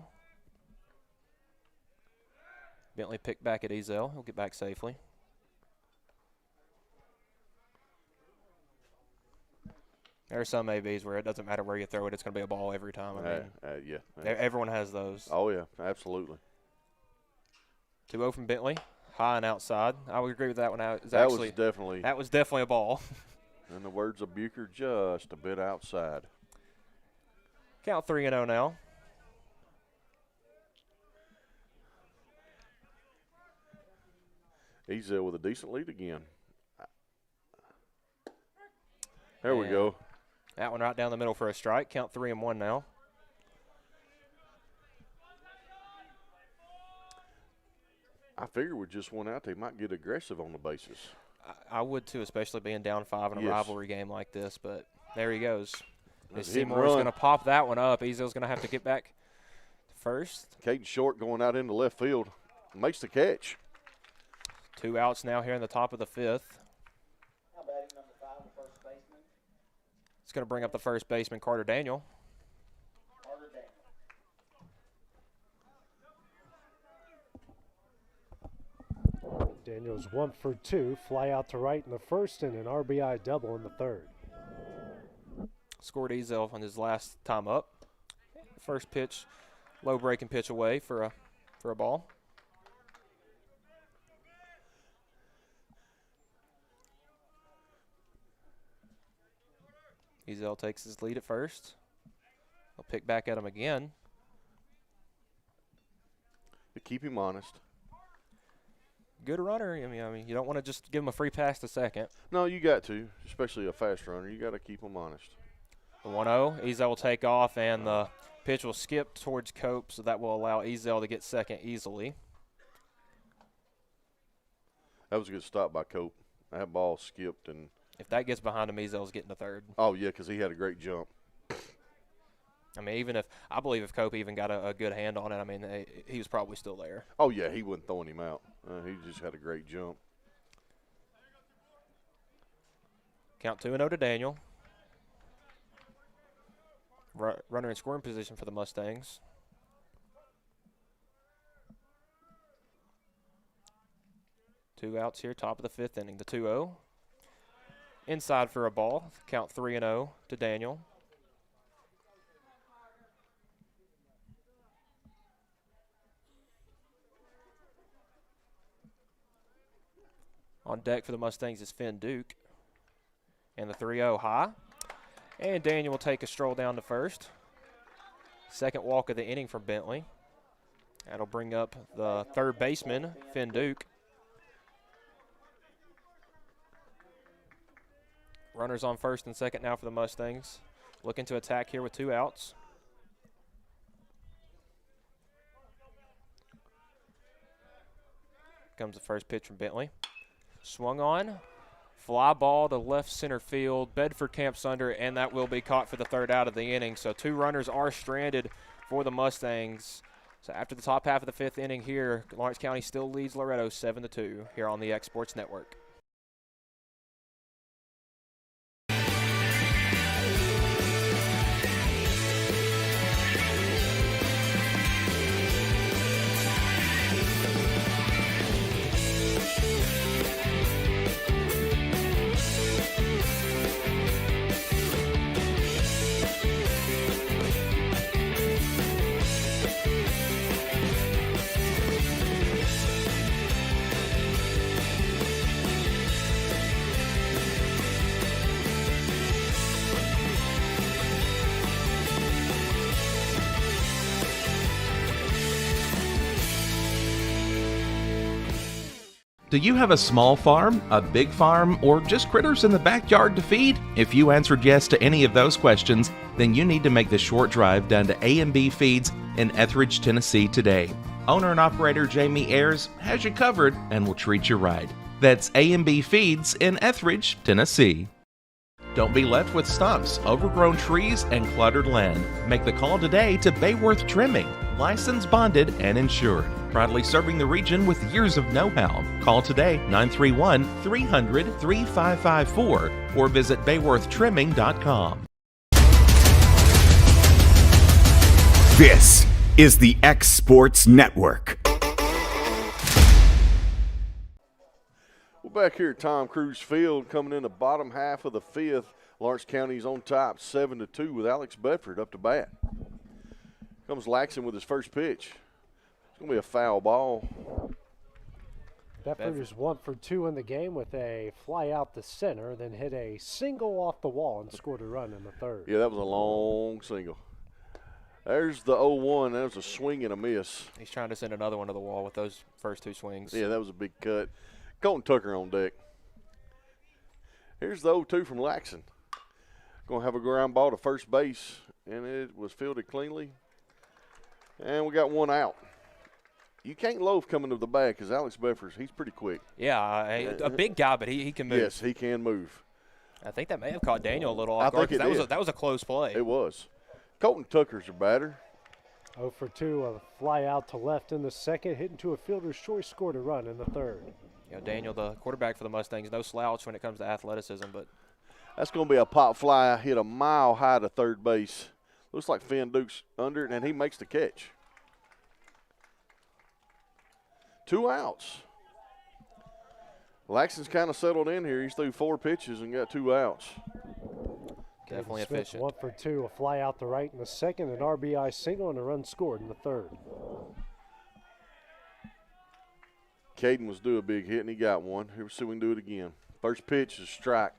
Bentley picked back at Ezel. He'll get back safely. There are some ABs where it doesn't matter where you throw it, it's going to be a ball every time. I mean, everyone has those. Oh, yeah, absolutely. 2-0 from Bentley. High and outside. I would agree with that one. That was definitely a ball. In the words of Bucher, just a bit outside. Count 3-0 now. Ezel with a decent lead again. There we go. That one right down the middle for a strike. Count 3-1 now. I figure with just one out, they might get aggressive on the bases. I would too, especially being down 5 in a rivalry game like this. But there he goes. Hit Seymour's going to pop that one up. Ezel's going to have to get back first. Caden Short going out into left field. Makes the catch. 2 outs now here in the top of the 5th. It's going to bring up the first baseman, Carter Daniel. Daniel's 1 for 2, fly out to right in the first and an RBI double in the third. Scored Ezel on his last time up. First pitch, low breaking pitch away for a ball. Ezel takes his lead at first. He'll pick back at him again. To keep him honest. Good runner. I mean, you don't want to just give him a free pass to second. No, you got to, especially a fast runner. You got to keep him honest. The 1-0. Ezel will take off, and the pitch will skip towards Cope, so that will allow Ezel to get second easily. That was a good stop by Cope. That ball skipped, and if that gets behind him, Ezel's getting to third. Oh, yeah, because he had a great jump. I mean, I believe if Cope even got a good hand on it, I mean, he was probably still there. Oh, yeah, he wasn't throwing him out. He just had a great jump. Count 2-0 to Daniel. Runner in scoring position for the Mustangs. Two outs here, top of the 5th inning. The 2-0. Inside for a ball. Count 3-0 to Daniel. On deck for the Mustangs is Finn Duke. And the 3-0 high. And Daniel will take a stroll down to first. Second walk of the inning from Bentley. That'll bring up the third baseman, Finn Duke. Runners on first and second now for the Mustangs. Looking to attack here with 2 outs. Comes the first pitch from Bentley. Swung on, fly ball to left center field. Bedford camps under, and that will be caught for the third out of the inning. So 2 runners are stranded for the Mustangs. So after the top half of the 5th inning here, Lawrence County still leads Loretto 7-2 here on the X Sports Network. Do you have a small farm, a big farm, or just critters in the backyard to feed? If you answered yes to any of those questions, then you need to make the short drive down to A&B Feeds in Etheridge, Tennessee today. Owner and operator Jamie Ayers has you covered and will treat you right. That's A&B Feeds in Etheridge, Tennessee. Don't be left with stumps, overgrown trees, and cluttered land. Make the call today to Bayworth Trimming, licensed, bonded, and insured. Proudly serving the region with years of know-how. Call today 931-300-3554 or visit bayworthtrimming.com. This is the X Sports Network. We're back here at Tom Cruise Field, coming in the bottom half of the 5th. Lawrence County's on top 7-2 with Alex Bedford up to bat. Comes Laxon with his first pitch. It's going to be a foul ball. Bedford is 1 for 2 in the game with a fly out the center, then hit a single off the wall and scored a run in the 3rd. Yeah, that was a long single. There's the 0-1. That was a swing and a miss. He's trying to send another one to the wall with those first 2 swings. Yeah, that was a big cut. Colton Tucker on deck. Here's the 0-2 from Laxon. Going to have a ground ball to first base, and it was fielded cleanly. And we got 1 out. You can't loaf coming to the bag because Alex Bedford, he's pretty quick. Yeah, a big guy, but he can move. Yes, he can move. I think that may have caught Daniel a little off guard because that was a close play. It was. Colton Tucker's your batter. 0 for 2, a fly out to left in the 2nd, hit into a fielder's choice, scored a run in the 3rd. You know, Daniel, the quarterback for the Mustangs, no slouch when it comes to athleticism, but that's going to be a pop fly, hit a mile high to third base. Looks like Finn Duke's under it, and he makes the catch. 2 outs. Laxon's kind of settled in here. He's threw 4 pitches and got 2 outs. Definitely Smith, efficient. 1 for 2, a fly out to right in the 2nd, an RBI single, and a run scored in the 3rd. Caden was due a big hit, and he got one. Here, we'll see if we can do it again. First pitch is strike.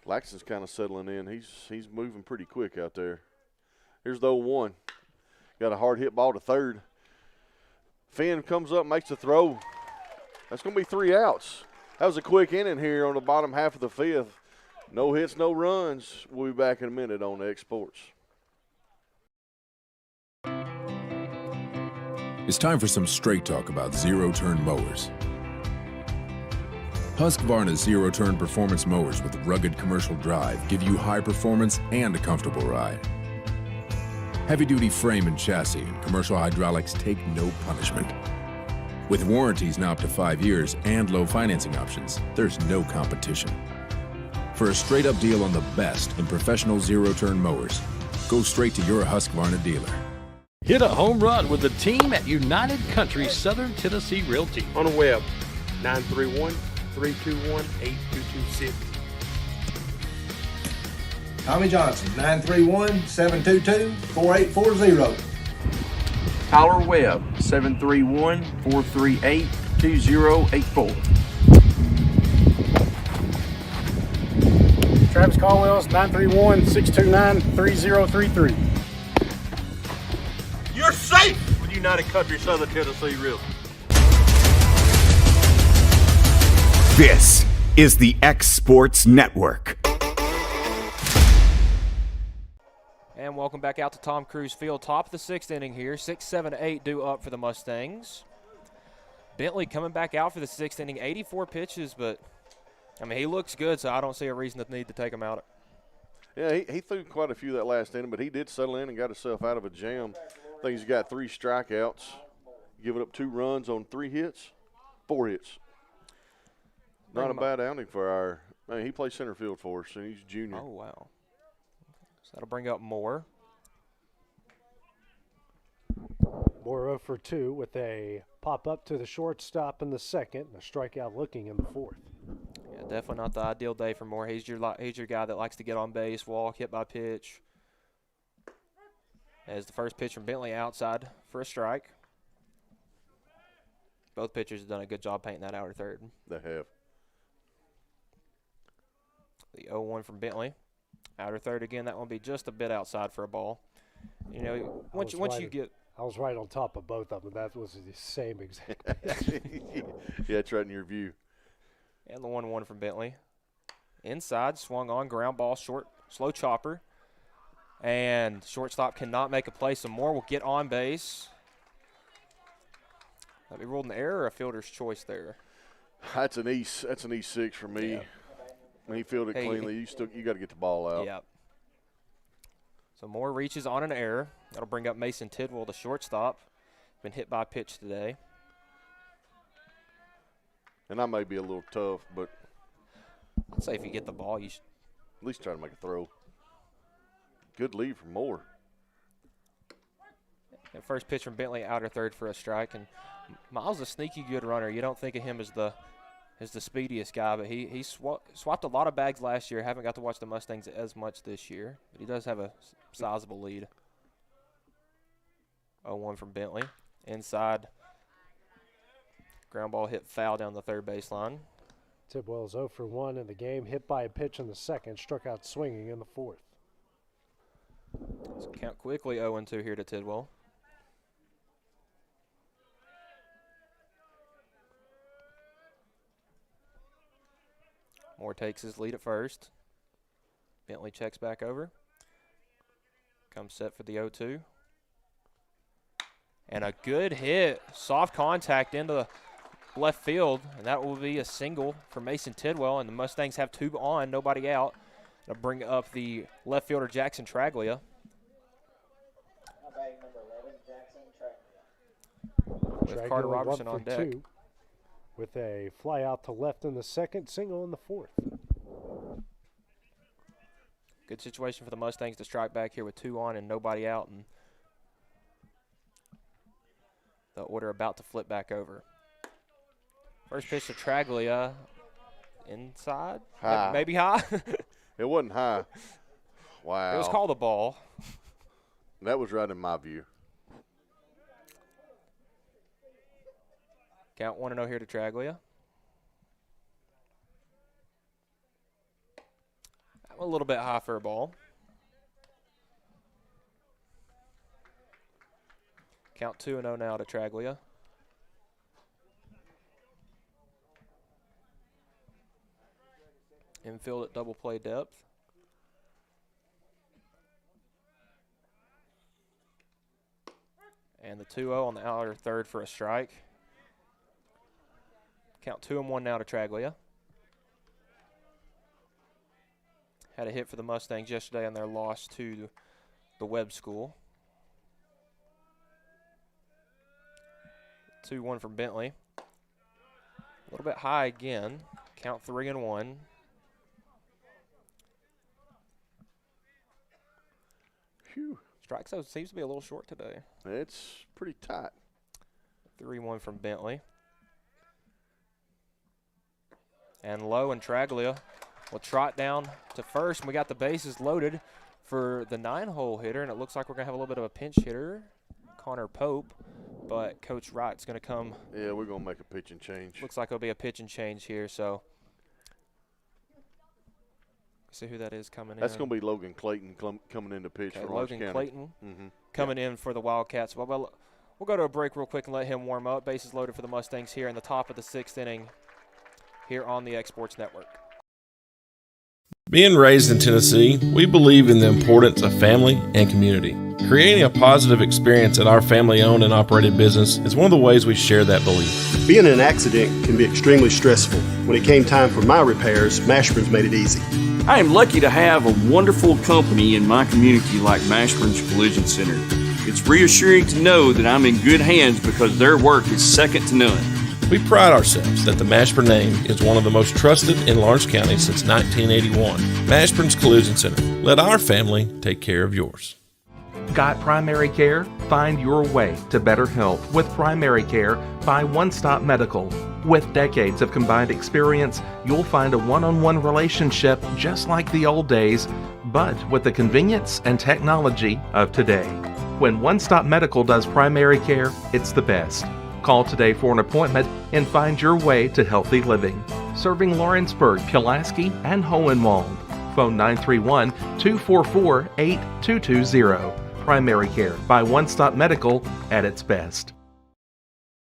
Laxon's kind of settling in. He's moving pretty quick out there. Here's the 0-1. Got a hard hit ball to third. Finn comes up, makes the throw. That's going to be 3 outs. That was a quick inning here on the bottom half of the 5th. No hits, no runs. We'll be back in a minute on X Sports. It's time for some straight talk about zero-turn mowers. Husqvarna's zero-turn performance mowers with rugged commercial drive give you high performance and a comfortable ride. Heavy-duty frame and chassis and commercial hydraulics take no punishment. With warranties now up to 5 years and low financing options, there's no competition. For a straight-up deal on the best in professional zero-turn mowers, go straight to your Husqvarna dealer. Hit a home run with the team at United Country Southern Tennessee Realty. On the web, 931-321-8226. Tommy Johnson, 931-722-4840. Tyler Webb, 731-438-2084. Travis Caldwell's 931-629-3033. You're safe with United Country Southern Tennessee Realty. This is the X Sports Network. And welcome back out to Tom Cruise Field. Top of the 6th inning here. 6, 7, 8 due up for the Mustangs. Bentley coming back out for the 6th inning, 84 pitches, but, I mean, he looks good, so I don't see a reason to need to take him out. Yeah, he threw quite a few that last inning, but he did settle in and got himself out of a jam. I think he's got 3 strikeouts, giving up 2 runs on 4 hits. Not a bad outing for our – man, he plays center field for us, and he's junior. Oh, wow. So that'll bring up Moore. Moore 0 for 2 with a pop up to the shortstop in the 2nd and a strikeout looking in the 4th. Yeah, definitely not the ideal day for Moore. He's your guy that likes to get on base, walk, hit by pitch. As the first pitch from Bentley outside for a strike. Both pitchers have done a good job painting that outer third. They have. The 0-1 from Bentley. Outer third again. That one will be just a bit outside for a ball. You know, once you get. I was right on top of both of them. That was the same exact Yeah, it's right in your view. And the 1-1 from Bentley. Inside, swung on, ground ball, short, slow chopper. And shortstop cannot make a play. So Moore will get on base. That'll be ruled an error or a fielder's choice there. That's an E6 for me. Yeah. When he fielded cleanly, you got to get the ball out. Yeah. So Moore reaches on an error. That'll bring up Mason Tidwell, the shortstop. Been hit by a pitch today. And I may be a little tough, but I'd say if you get the ball, you should at least try to make a throw. Good lead from Moore. And first pitch from Bentley, outer third for a strike. And Miles is a sneaky good runner. You don't think of him as the speediest guy, but he swapped a lot of bags last year. Haven't got to watch the Mustangs as much this year, but he does have a sizable lead. 0-1 from Bentley. Inside. Ground ball hit foul down the third baseline. Tidwell's 0 for 1 in the game. Hit by a pitch in the 2nd. Struck out swinging in the 4th. So count quickly 0-2 here to Tidwell. Moore takes his lead at first. Bentley checks back over. Comes set for the 0-2. And a good hit. Soft contact into the left field. And that will be a single for Mason Tidwell. And the Mustangs have 2 on, nobody out. That'll bring up the left fielder, Jackson Traglia. With Carter Robertson on deck. 2 with a fly out to left in the 2nd, single in the 4th. Good situation for the Mustangs to strike back here with 2 on and nobody out. And the order about to flip back over. First pitch to Traglia. Inside? High. Maybe high? It wasn't high. Wow. It was called a ball. That was right in my view. Count 1-0 here to Traglia. A little bit high for a ball. Count 2-0 now to Traglia. Infield at double play depth. And the 2-0 on the outer third for a strike. Count 2-1 now to Traglia. Had a hit for the Mustangs yesterday on their loss to the Webb School. 2-1 from Bentley. A little bit high again. Count 3-1. Phew. Strike zone seems to be a little short today. It's pretty tight. 3-1 from Bentley. And low, and Traglia will trot down to first. And we got the bases loaded for the 9-hole hitter, and it looks like we're going to have a little bit of a pinch hitter, Connor Pope. But Coach Wright's going to come. Yeah, we're going to make a pitch and change. Looks like it'll be a pitch and change here. So, see who that is coming in. That's going to be Logan Clayton coming in to pitch for Lawrence Logan County. Clayton coming in for the Wildcats. Well, we'll go to a break real quick and let him warm up. Bases loaded for the Mustangs here in the top of the 6th inning here on the X Sports Network. Being raised in Tennessee, we believe in the importance of family and community. Creating a positive experience at our family-owned and operated business is one of the ways we share that belief. Being in an accident can be extremely stressful. When it came time for my repairs, Mashburn's made it easy. I am lucky to have a wonderful company in my community like Mashburn's Collision Center. It's reassuring to know that I'm in good hands because their work is second to none. We pride ourselves that the Mashburn name is one of the most trusted in Lawrence County since 1981. Mashburn's Collision Center. Let our family take care of yours. Got primary care? Find your way to better health with primary care by One Stop Medical. With decades of combined experience, you'll find a one-on-one relationship just like the old days, but with the convenience and technology of today. When One Stop Medical does primary care, it's the best. Call today for an appointment and find your way to healthy living. Serving Lawrenceburg, Pulaski, and Hohenwald. Phone 931-244-8220. Primary care by One Stop Medical at its best.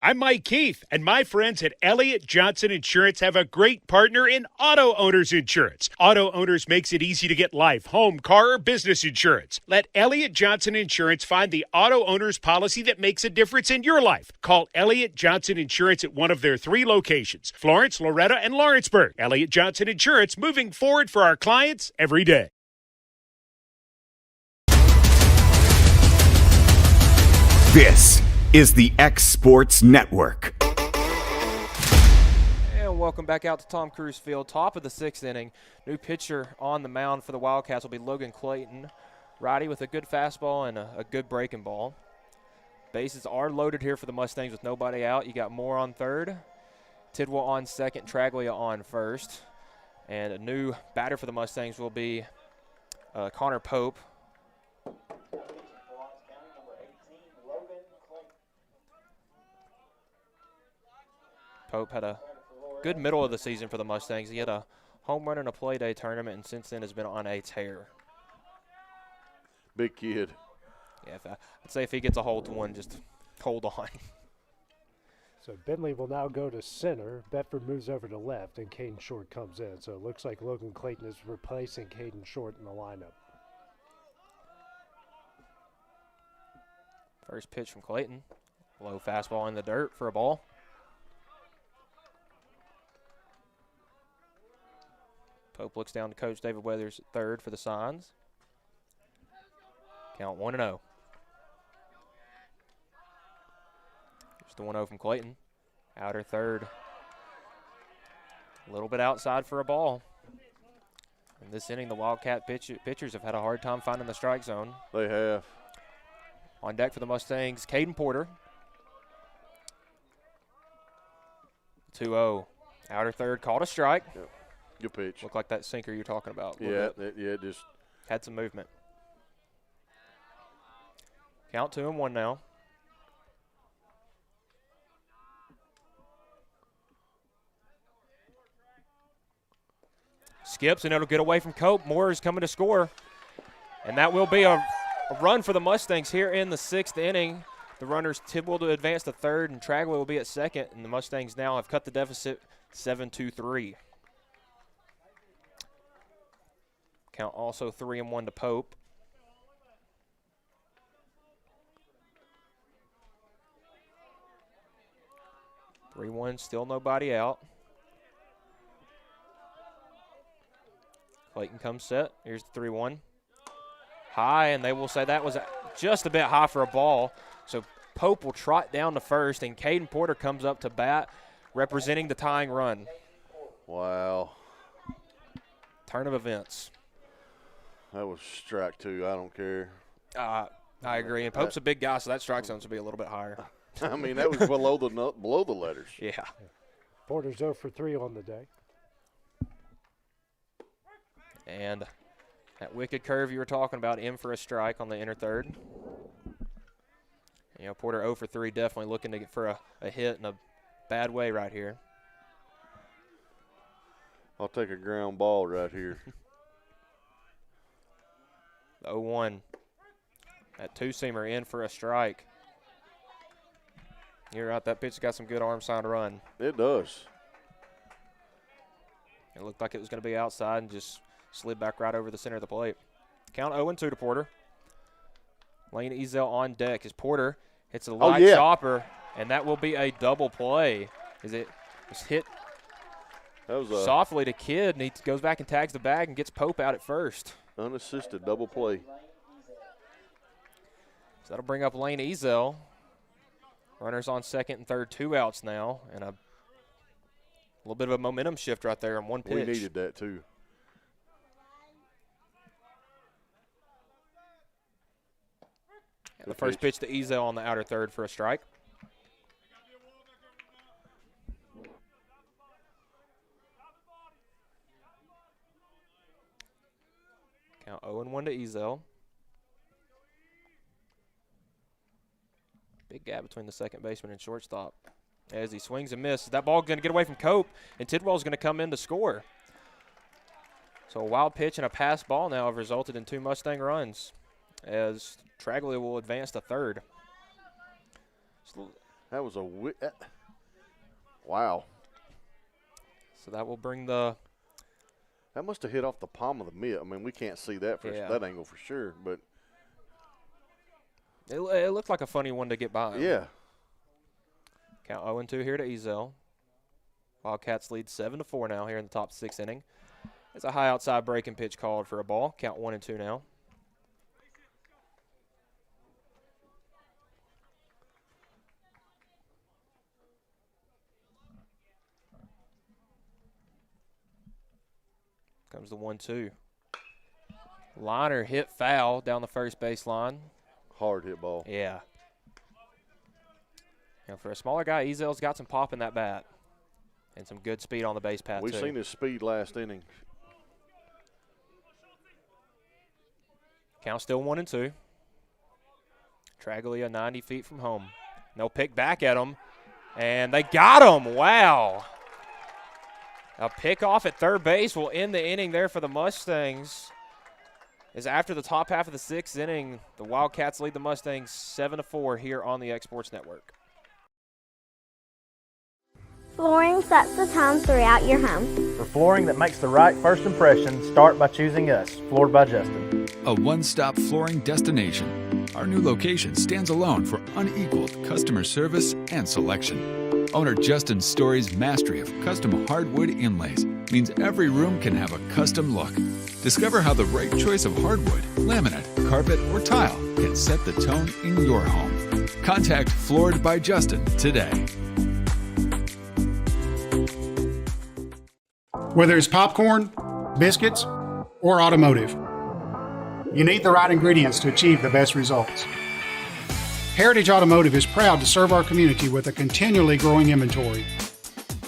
I'm Mike Keith, and my friends at Elliott Johnson Insurance have a great partner in Auto Owners Insurance. Auto Owners makes it easy to get life, home, car, or business insurance. Let Elliott Johnson Insurance find the Auto Owners policy that makes a difference in your life. Call Elliott Johnson Insurance at one of their 3 locations, Florence, Loretto, and Lawrenceburg. Elliott Johnson Insurance, moving forward for our clients every day. This is the X Sports Network. And welcome back out to Tom Cruise Field. Top of the 6th inning. New pitcher on the mound for the Wildcats will be Logan Clayton. Righty with a good fastball and a good breaking ball. Bases are loaded here for the Mustangs with nobody out. You got Moore on third, Tidwell on second, Traglia on first. And a new batter for the Mustangs will be Connor Pope. Pope had a good middle of the season for the Mustangs. He had a home run in a play day tournament, and since then has been on a tear. Big kid. Yeah, I'd say if he gets a hold to one, just hold on. So Bentley will now go to center. Bedford moves over to left, and Caden Short comes in. So it looks like Logan Clayton is replacing Caden Short in the lineup. First pitch from Clayton. Low fastball in the dirt for a ball. Pope looks down to Coach David Weathers at third for the signs. Count 1-0. Here's the 1-0 from Clayton. Outer third. A little bit outside for a ball. In this inning, the Wildcat pitchers have had a hard time finding the strike zone. They have. On deck for the Mustangs, Caden Porter. 2-0. Outer third, called a strike. Yep. Good pitch. Looked like that sinker you're talking about. Yeah, it just had some movement. Count 2-1 now. Skips, and it'll get away from Cope. Moore is coming to score. And that will be a run for the Mustangs here in the 6th inning. The runners Tidwell to advance to third, and Traglia will be at second. And the Mustangs now have cut the deficit 7-3. Count also 3-1 to Pope. Still nobody out. Clayton comes set. Here's the 3-1. High, and they will say that was just a bit high for a ball. So Pope will trot down to first, and Caden Porter comes up to bat, representing the tying run. Wow. Turn of events. That was strike 2. I don't care. I agree. And Pope's a big guy, so that strike zone should be a little bit higher. I mean, that was below the letters. Yeah. Porter's 0 for 3 on the day. And that wicked curve you were talking about, in for a strike on the inner third. You know, Porter 0 for 3, definitely looking to get for a hit in a bad way right here. I'll take a ground ball right here. 0-1. That two-seamer in for a strike. You're right, that pitch got some good arm sound run. It does. It looked like it was going to be outside and just slid back right over the center of the plate. Count 0-2 to Porter. Lane Ezel on deck as Porter hits a light chopper, and that will be a double play. It was hit softly to Kidd, and he goes back and tags the bag and gets Pope out at first. Unassisted double play. So that'll bring up Lane Ezel. Runners on second and third, 2 outs now, and a little bit of a momentum shift right there on one pitch. We needed that too. The first pitch to Ezel on the outer third for a strike. Count 0-1 to Ezel. Big gap between the second baseman and shortstop. As he swings and misses, that ball going to get away from Cope, and Tidwell's going to come in to score. So a wild pitch and a pass ball now have resulted in 2 Mustang runs, as Traglia will advance to third. That was a wow. So that will bring the. That must have hit off the palm of the mitt. I mean, we can't see that from that angle for sure, but it looked like a funny one to get by. Yeah. Count 0-2 here to Ezel. Wildcats lead 7-4 now here in the top 6th inning. It's a high outside breaking pitch called for a ball. Count 1-2 now. Comes the 1-2. Liner hit foul down the first base line. Hard hit ball. Yeah. For a smaller guy, Ezel's got some pop in that bat and some good speed on the base path, We've seen his speed last inning. Count still 1-2. Traglia 90 feet from home. They'll pick back at him, and they got him. Wow. A pickoff at third base will end the inning there for the Mustangs. As after the top half of the 6th inning, the Wildcats lead the Mustangs 7-4 here on the X-Sports Network. Flooring sets the tone throughout your home. For flooring that makes the right first impression, start by choosing us, Floored by Justin. A one-stop flooring destination. Our new location stands alone for unequaled customer service and selection. Owner Justin Story's mastery of custom hardwood inlays means every room can have a custom look. Discover how the right choice of hardwood, laminate, carpet, or tile can set the tone in your home. Contact Floored by Justin today. Whether it's popcorn, biscuits, or automotive, you need the right ingredients to achieve the best results. Heritage Automotive is proud to serve our community with a continually growing inventory.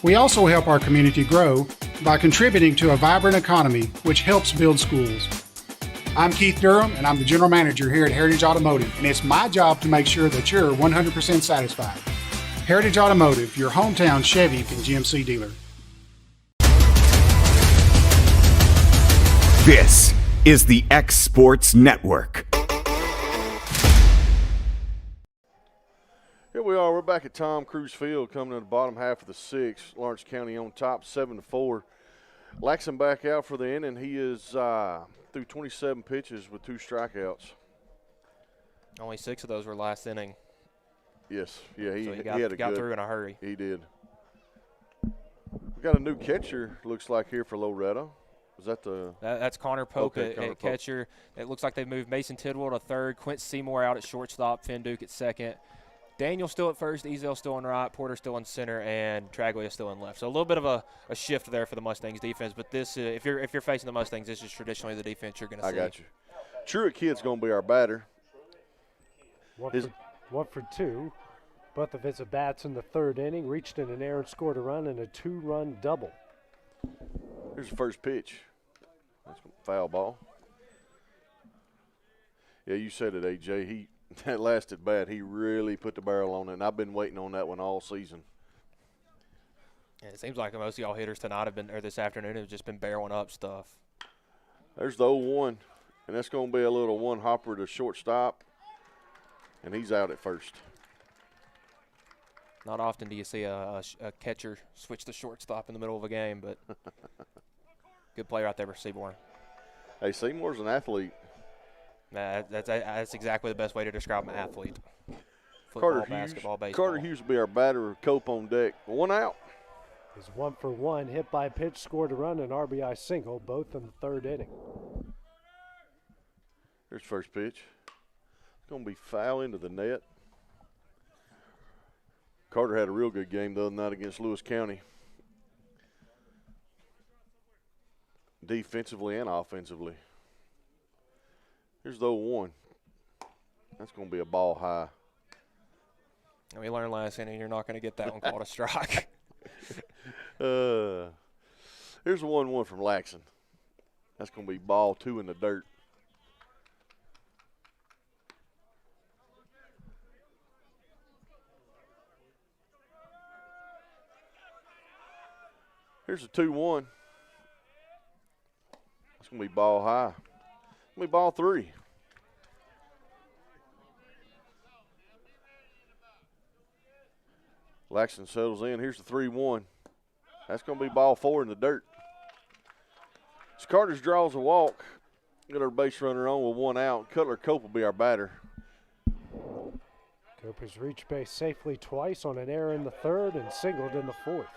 We also help our community grow by contributing to a vibrant economy, which helps build schools. I'm Keith Durham, and I'm the General Manager here at Heritage Automotive, and it's my job to make sure that you're 100% satisfied. Heritage Automotive, your hometown Chevy and GMC dealer. This is the X Sports Network. Here we are. We're back at Tom Cruise Field, coming to the bottom half of the 6th. Lawrence County on top, 7-4. Laxon back out for the inning. He is through 27 pitches with 2 strikeouts. Only 6 of those were last inning. Yes, yeah, he got through in a hurry. He did. We got a new catcher, looks like, here for Loretto. Is that that's Connor Pope at catcher. It looks like they've moved Mason Tidwell to third, Quint Seymour out at shortstop, Finn Duke at second. Daniel still at first, Ezel still in right, Porter still in center, and Traglia still in left. So a little bit of a shift there for the Mustangs defense. But this, if you're facing the Mustangs, this is traditionally the defense you're going to see. I got you. Truett Kidd's going to be our batter. 1 for 2. Both of his at-bats in the 3rd inning, reached in an error, scored a run, and a 2-run double. Here's the first pitch. That's a foul ball. Yeah, you said it, AJ. That last at bat, he really put the barrel on it, and I've been waiting on that one all season. Yeah, it seems like most of y'all hitters tonight or this afternoon have just been barreling up stuff. There's the 0-1, and that's going to be a little one hopper to shortstop, and he's out at first. Not often do you see a catcher switch to shortstop in the middle of a game, but good play right there for Seymour. Hey, Seymour's an athlete. That's exactly the best way to describe an athlete. Football, Carter Hughes, basketball, baseball. Carter Hughes will be our batter. Cope on deck. 1 out. He's 1 for 1, hit by pitch, scored a run, and RBI single, both in the third inning. Here's first pitch. It's going to be foul into the net. Carter had a real good game the other night against Lewis County. Defensively and offensively. Here's the 0-1. That's going to be a ball high. And we learned last inning you're not going to get that one called a strike. Here's a 1-1 from Laxon. That's going to be ball 2 in the dirt. Here's a 2-1. It's going to be ball high. It's going to be ball 3. Laxton settles in. Here's the 3-1. That's going to be ball 4 in the dirt. So Carter's draws a walk. Got our base runner on with 1 out. Cutler Cope will be our batter. Cope has reached base safely twice on an error in the third and singled in the fourth.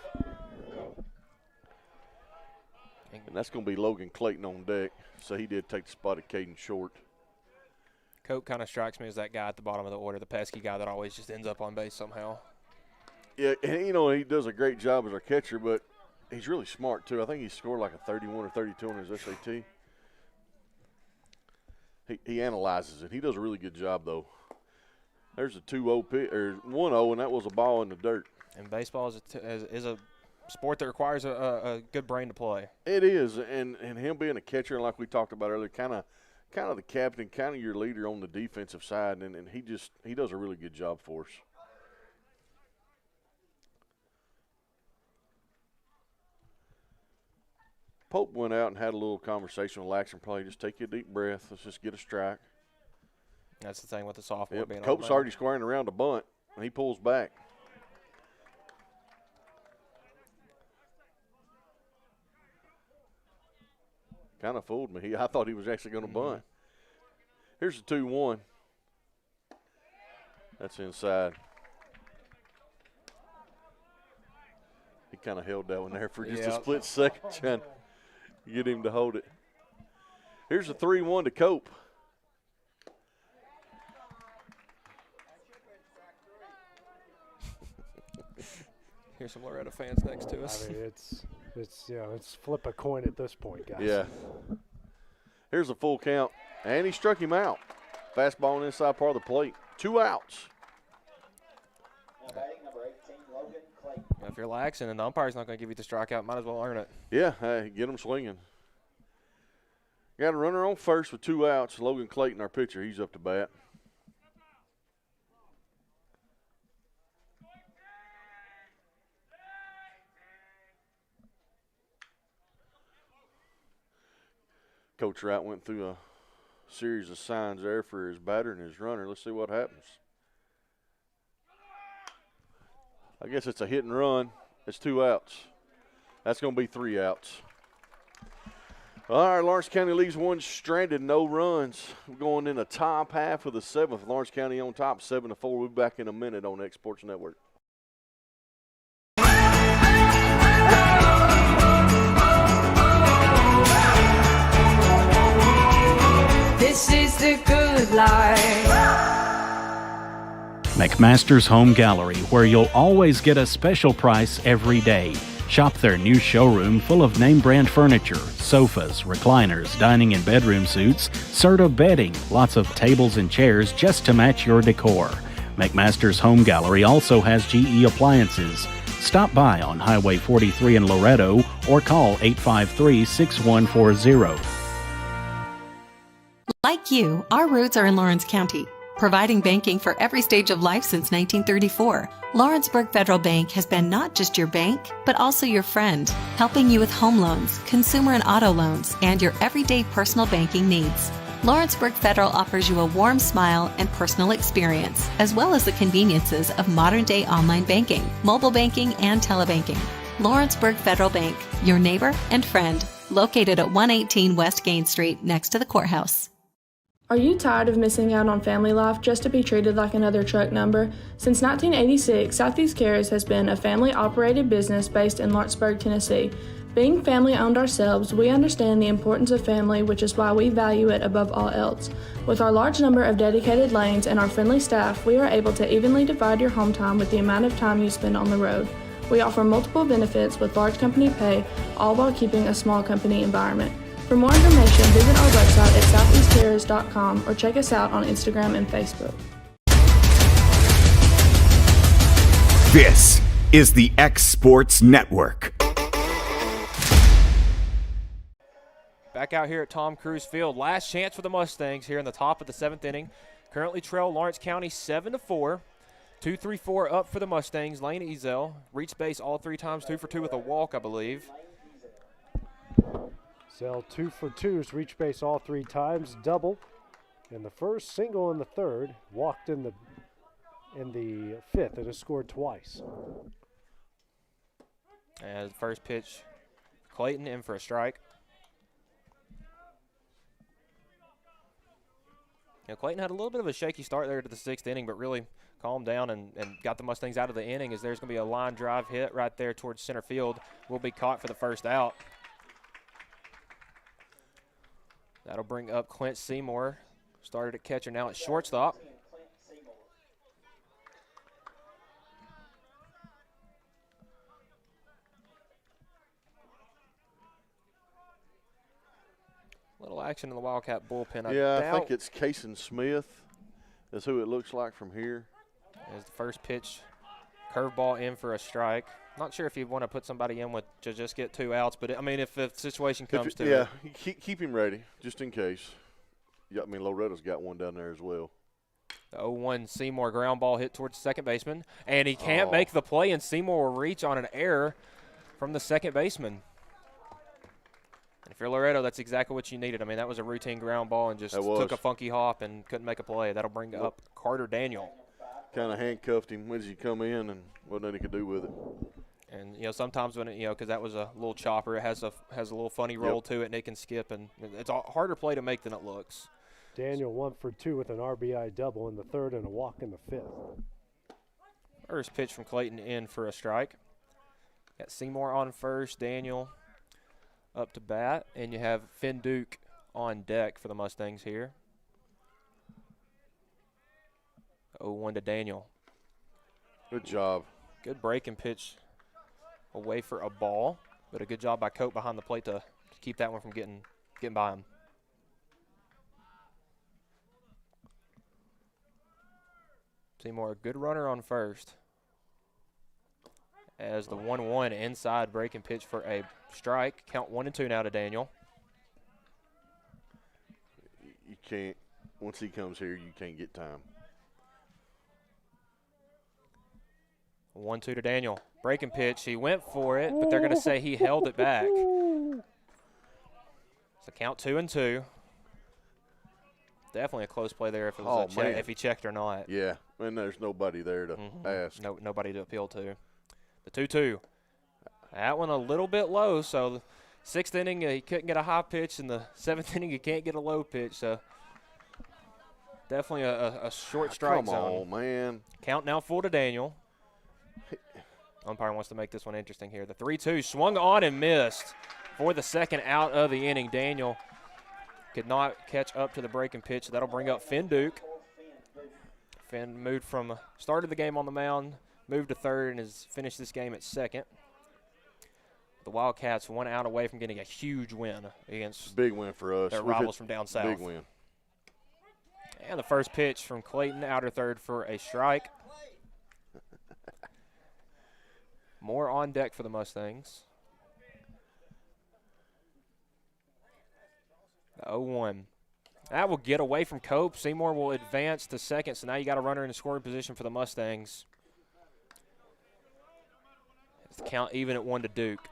And that's going to be Logan Clayton on deck. So he did take the spot of Caden Short. Cope kind of strikes me as that guy at the bottom of the order, the pesky guy that always just ends up on base somehow. Yeah, and, you know, he does a great job as our catcher, but he's really smart, too. I think he scored like a 31 or 32 on his SAT. He analyzes it. He does a really good job, though. There's a 2-0 pitch, or 1-0, and that was a ball in the dirt. And baseball is a sport that requires a good brain to play. It is, and him being a catcher, and like we talked about earlier, kind of the captain, kind of your leader on the defensive side, and he does a really good job for us. Pope went out and had a little conversation with Laxton. Probably just take you a deep breath. Let's just get a strike. That's the thing with the sophomore being Cope's already squaring around a bunt, and he pulls back. Kind of fooled me. I thought he was actually going to bunt. Here's the 2-1. That's inside. He kind of held that one there for just a split second, trying to get him to hold it. Here's a 3-1 to Cope. Here's some Loretto fans next to us. I mean, it's flip a coin at this point, guys. Yeah. Here's a full count, and he struck him out. Fastball on the inside part of the plate. 2 outs. If you're laxing and the umpire's not going to give you the strikeout, might as well earn it. Yeah, get him swinging. Got a runner on first with 2 outs. Logan Clayton, our pitcher, he's up to bat. Coach Wright went through a series of signs there for his batter and his runner. Let's see what happens. I guess it's a hit and run. It's 2 outs. That's going to be 3 outs. All right, Lawrence County leaves one stranded, no runs. We're going in the top half of the 7th. Lawrence County on top, 7-4. We'll be back in a minute on X Sports Network. This is the good life. McMaster's Home Gallery, where you'll always get a special price every day. Shop their new showroom full of name-brand furniture, sofas, recliners, dining and bedroom suites, Serta bedding, lots of tables and chairs just to match your decor. McMaster's Home Gallery also has GE appliances. Stop by on Highway 43 in Loretto or call 853-6140. Like you, our roots are in Lawrence County, providing banking for every stage of life since 1934. Lawrenceburg Federal Bank has been not just your bank, but also your friend, helping you with home loans, consumer and auto loans, and your everyday personal banking needs. Lawrenceburg Federal offers you a warm smile and personal experience, as well as the conveniences of modern-day online banking, mobile banking, and telebanking. Lawrenceburg Federal Bank, your neighbor and friend, located at 118 West Gain Street next to the courthouse. Are you tired of missing out on family life just to be treated like another truck number? Since 1986, Southeast Cares has been a family-operated business based in Lawrenceburg, Tennessee. Being family-owned ourselves, we understand the importance of family, which is why we value it above all else. With our large number of dedicated lanes and our friendly staff, we are able to evenly divide your home time with the amount of time you spend on the road. We offer multiple benefits with large company pay, all while keeping a small company environment. For more information, visit our website at southeastcarriers.com or check us out on Instagram and Facebook. This is the X Sports Network. Back out here at Tom Cruise Field. Last chance for the Mustangs here in the top of the 7th inning. Currently trail Lawrence County 7-4. 2-3-4 up for the Mustangs. Lane Ezel reached base all 3 times, 2 for 2 with a walk, I believe. Zell 2 for 2, reached base all 3 times, double in the first, single in the third, walked in the 5th, and has scored twice. And the first pitch, Clayton in for a strike. Clayton had a little bit of a shaky start there to the 6th inning, but really calmed down and got the Mustangs out of the inning, as there's going to be a line drive hit right there towards center field. Will be caught for the first out. That'll bring up Clint Seymour. Started at catcher, now at shortstop. Little action in the Wildcat bullpen. I think it's Kason Smith is who it looks like from here. As the first pitch, curveball in for a strike. Not sure if you want to put somebody in with to just get 2 outs, but I mean, if the situation comes to it. Yeah, keep him ready just in case. Yeah, I mean, Loretto's got one down there as well. The 0-1 Seymour ground ball hit towards the second baseman, and he can't make the play, and Seymour will reach on an error from the second baseman. And if you're Loretto, that's exactly what you needed. I mean, that was a routine ground ball and just took a funky hop and couldn't make a play. That'll bring up Carter Daniel. Kind of handcuffed him as he come in, and wasn't anything he could do with it. And sometimes when because that was a little chopper, it has a little funny roll to it, and it can skip, and it's a harder play to make than it looks. Daniel 1 for 2 with an RBI double in the 3rd and a walk in the 5th. First pitch from Clayton in for a strike. Got Seymour on first, Daniel up to bat, and you have Finn Duke on deck for the Mustangs here. 0-1 to Daniel. Good job. Good breaking pitch away for a ball, but a good job by Cope behind the plate to keep that one from getting by him. Seymour, a good runner on first. As the 1-1 inside breaking pitch for a strike. Count 1-2 now to Daniel. You can't, once he comes here, you can't get time. 1-2 to Daniel. Breaking pitch. He went for it, but they're going to say he held it back. So count 2-2. Definitely a close play there if it was if he checked or not. Yeah, and there's nobody there to ask. Nobody to appeal to. The 2-2. That one a little bit low, so the 6th inning he couldn't get a high pitch, and the 7th inning he can't get a low pitch, so definitely a short strike zone. Come on, man. Count now full to Daniel. Umpire wants to make this one interesting here. The 3-2 swung on and missed for the second out of the inning. Daniel could not catch up to the breaking pitch. That'll bring up Finn Duke. Finn moved from started the game on the mound, moved to third, and has finished this game at second. The Wildcats 1 out away from getting a huge win against big win for us. Their rivals from down south. Big win. And the first pitch from Clayton, outer third for a strike. More on deck for the Mustangs. The 0-1. That will get away from Cope. Seymour will advance to second, so now you got a runner in scoring position for the Mustangs. It's the count even at 1 to Duke.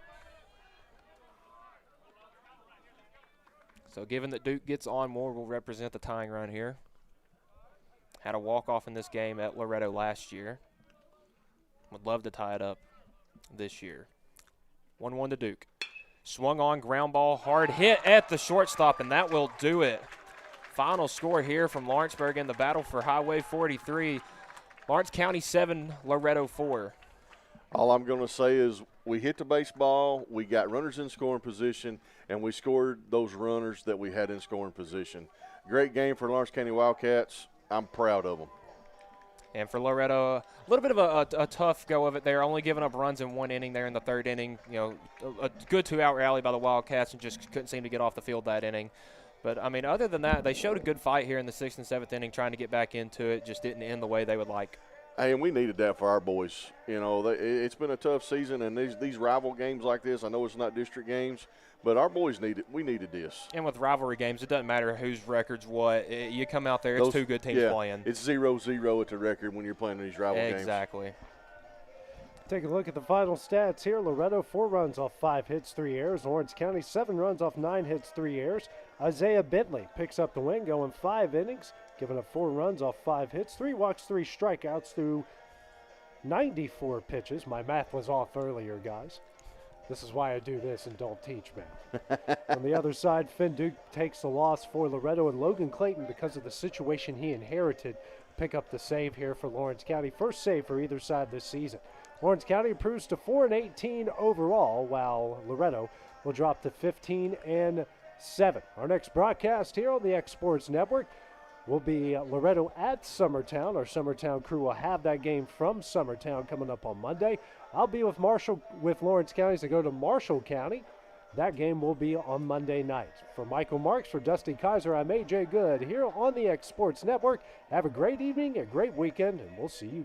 So given that Duke gets on, Moore will represent the tying run here. Had a walk-off in this game at Loretto last year. Would love to tie it up this year. 1-1 to Duke. Swung on, ground ball, hard hit at the shortstop, and that will do it Final score here from Lawrenceburg in the battle for Highway 43. Lawrence County 7, Loretto 4. All I'm going to say is we hit the baseball, we got runners in scoring position, and we scored those runners that we had in scoring position. Great game for Lawrence County Wildcats. I'm proud of them. And for Loretto, a little bit of a tough go of it there, only giving up runs in one inning there in the third inning. You know, a good 2-out rally by the Wildcats and just couldn't seem to get off the field that inning. But, I mean, other than that, they showed a good fight here in the 6th and 7th inning, trying to get back into it. Just didn't end the way they would like. Hey, and we needed that for our boys. You know, it's been a tough season, and these rival games like this, I know it's not district games, but our boys we needed this. And with rivalry games, it doesn't matter whose record's what. You come out there, it's two good teams playing. It's 0-0 at the record when you're playing these rival games. Exactly. Take a look at the final stats here. Loretto, 4 runs off 5 hits, 3 errors. Lawrence County, 7 runs off 9 hits, 3 errors. Isaiah Bentley picks up the win, going 5 innings, giving up 4 runs off 5 hits, 3 walks, 3 strikeouts through 94 pitches. My math was off earlier, guys. This is why I do this and don't teach math. On the other side, Finn Duke takes the loss for Loretto, and Logan Clayton, because of the situation he inherited, pick up the save here for Lawrence County. First save for either side this season. Lawrence County improves to 4-18 overall, while Loretto will drop to 15-7. Our next broadcast here on the X Sports Network will be Loretto at Summertown. Our Summertown crew will have that game from Summertown coming up on Monday. I'll be with Lawrence County as they go to Marshall County. That game will be on Monday night. For Michael Marks, for Dusty Kaiser, I'm AJ Good here on the X Sports Network. Have a great evening, a great weekend, and we'll see you.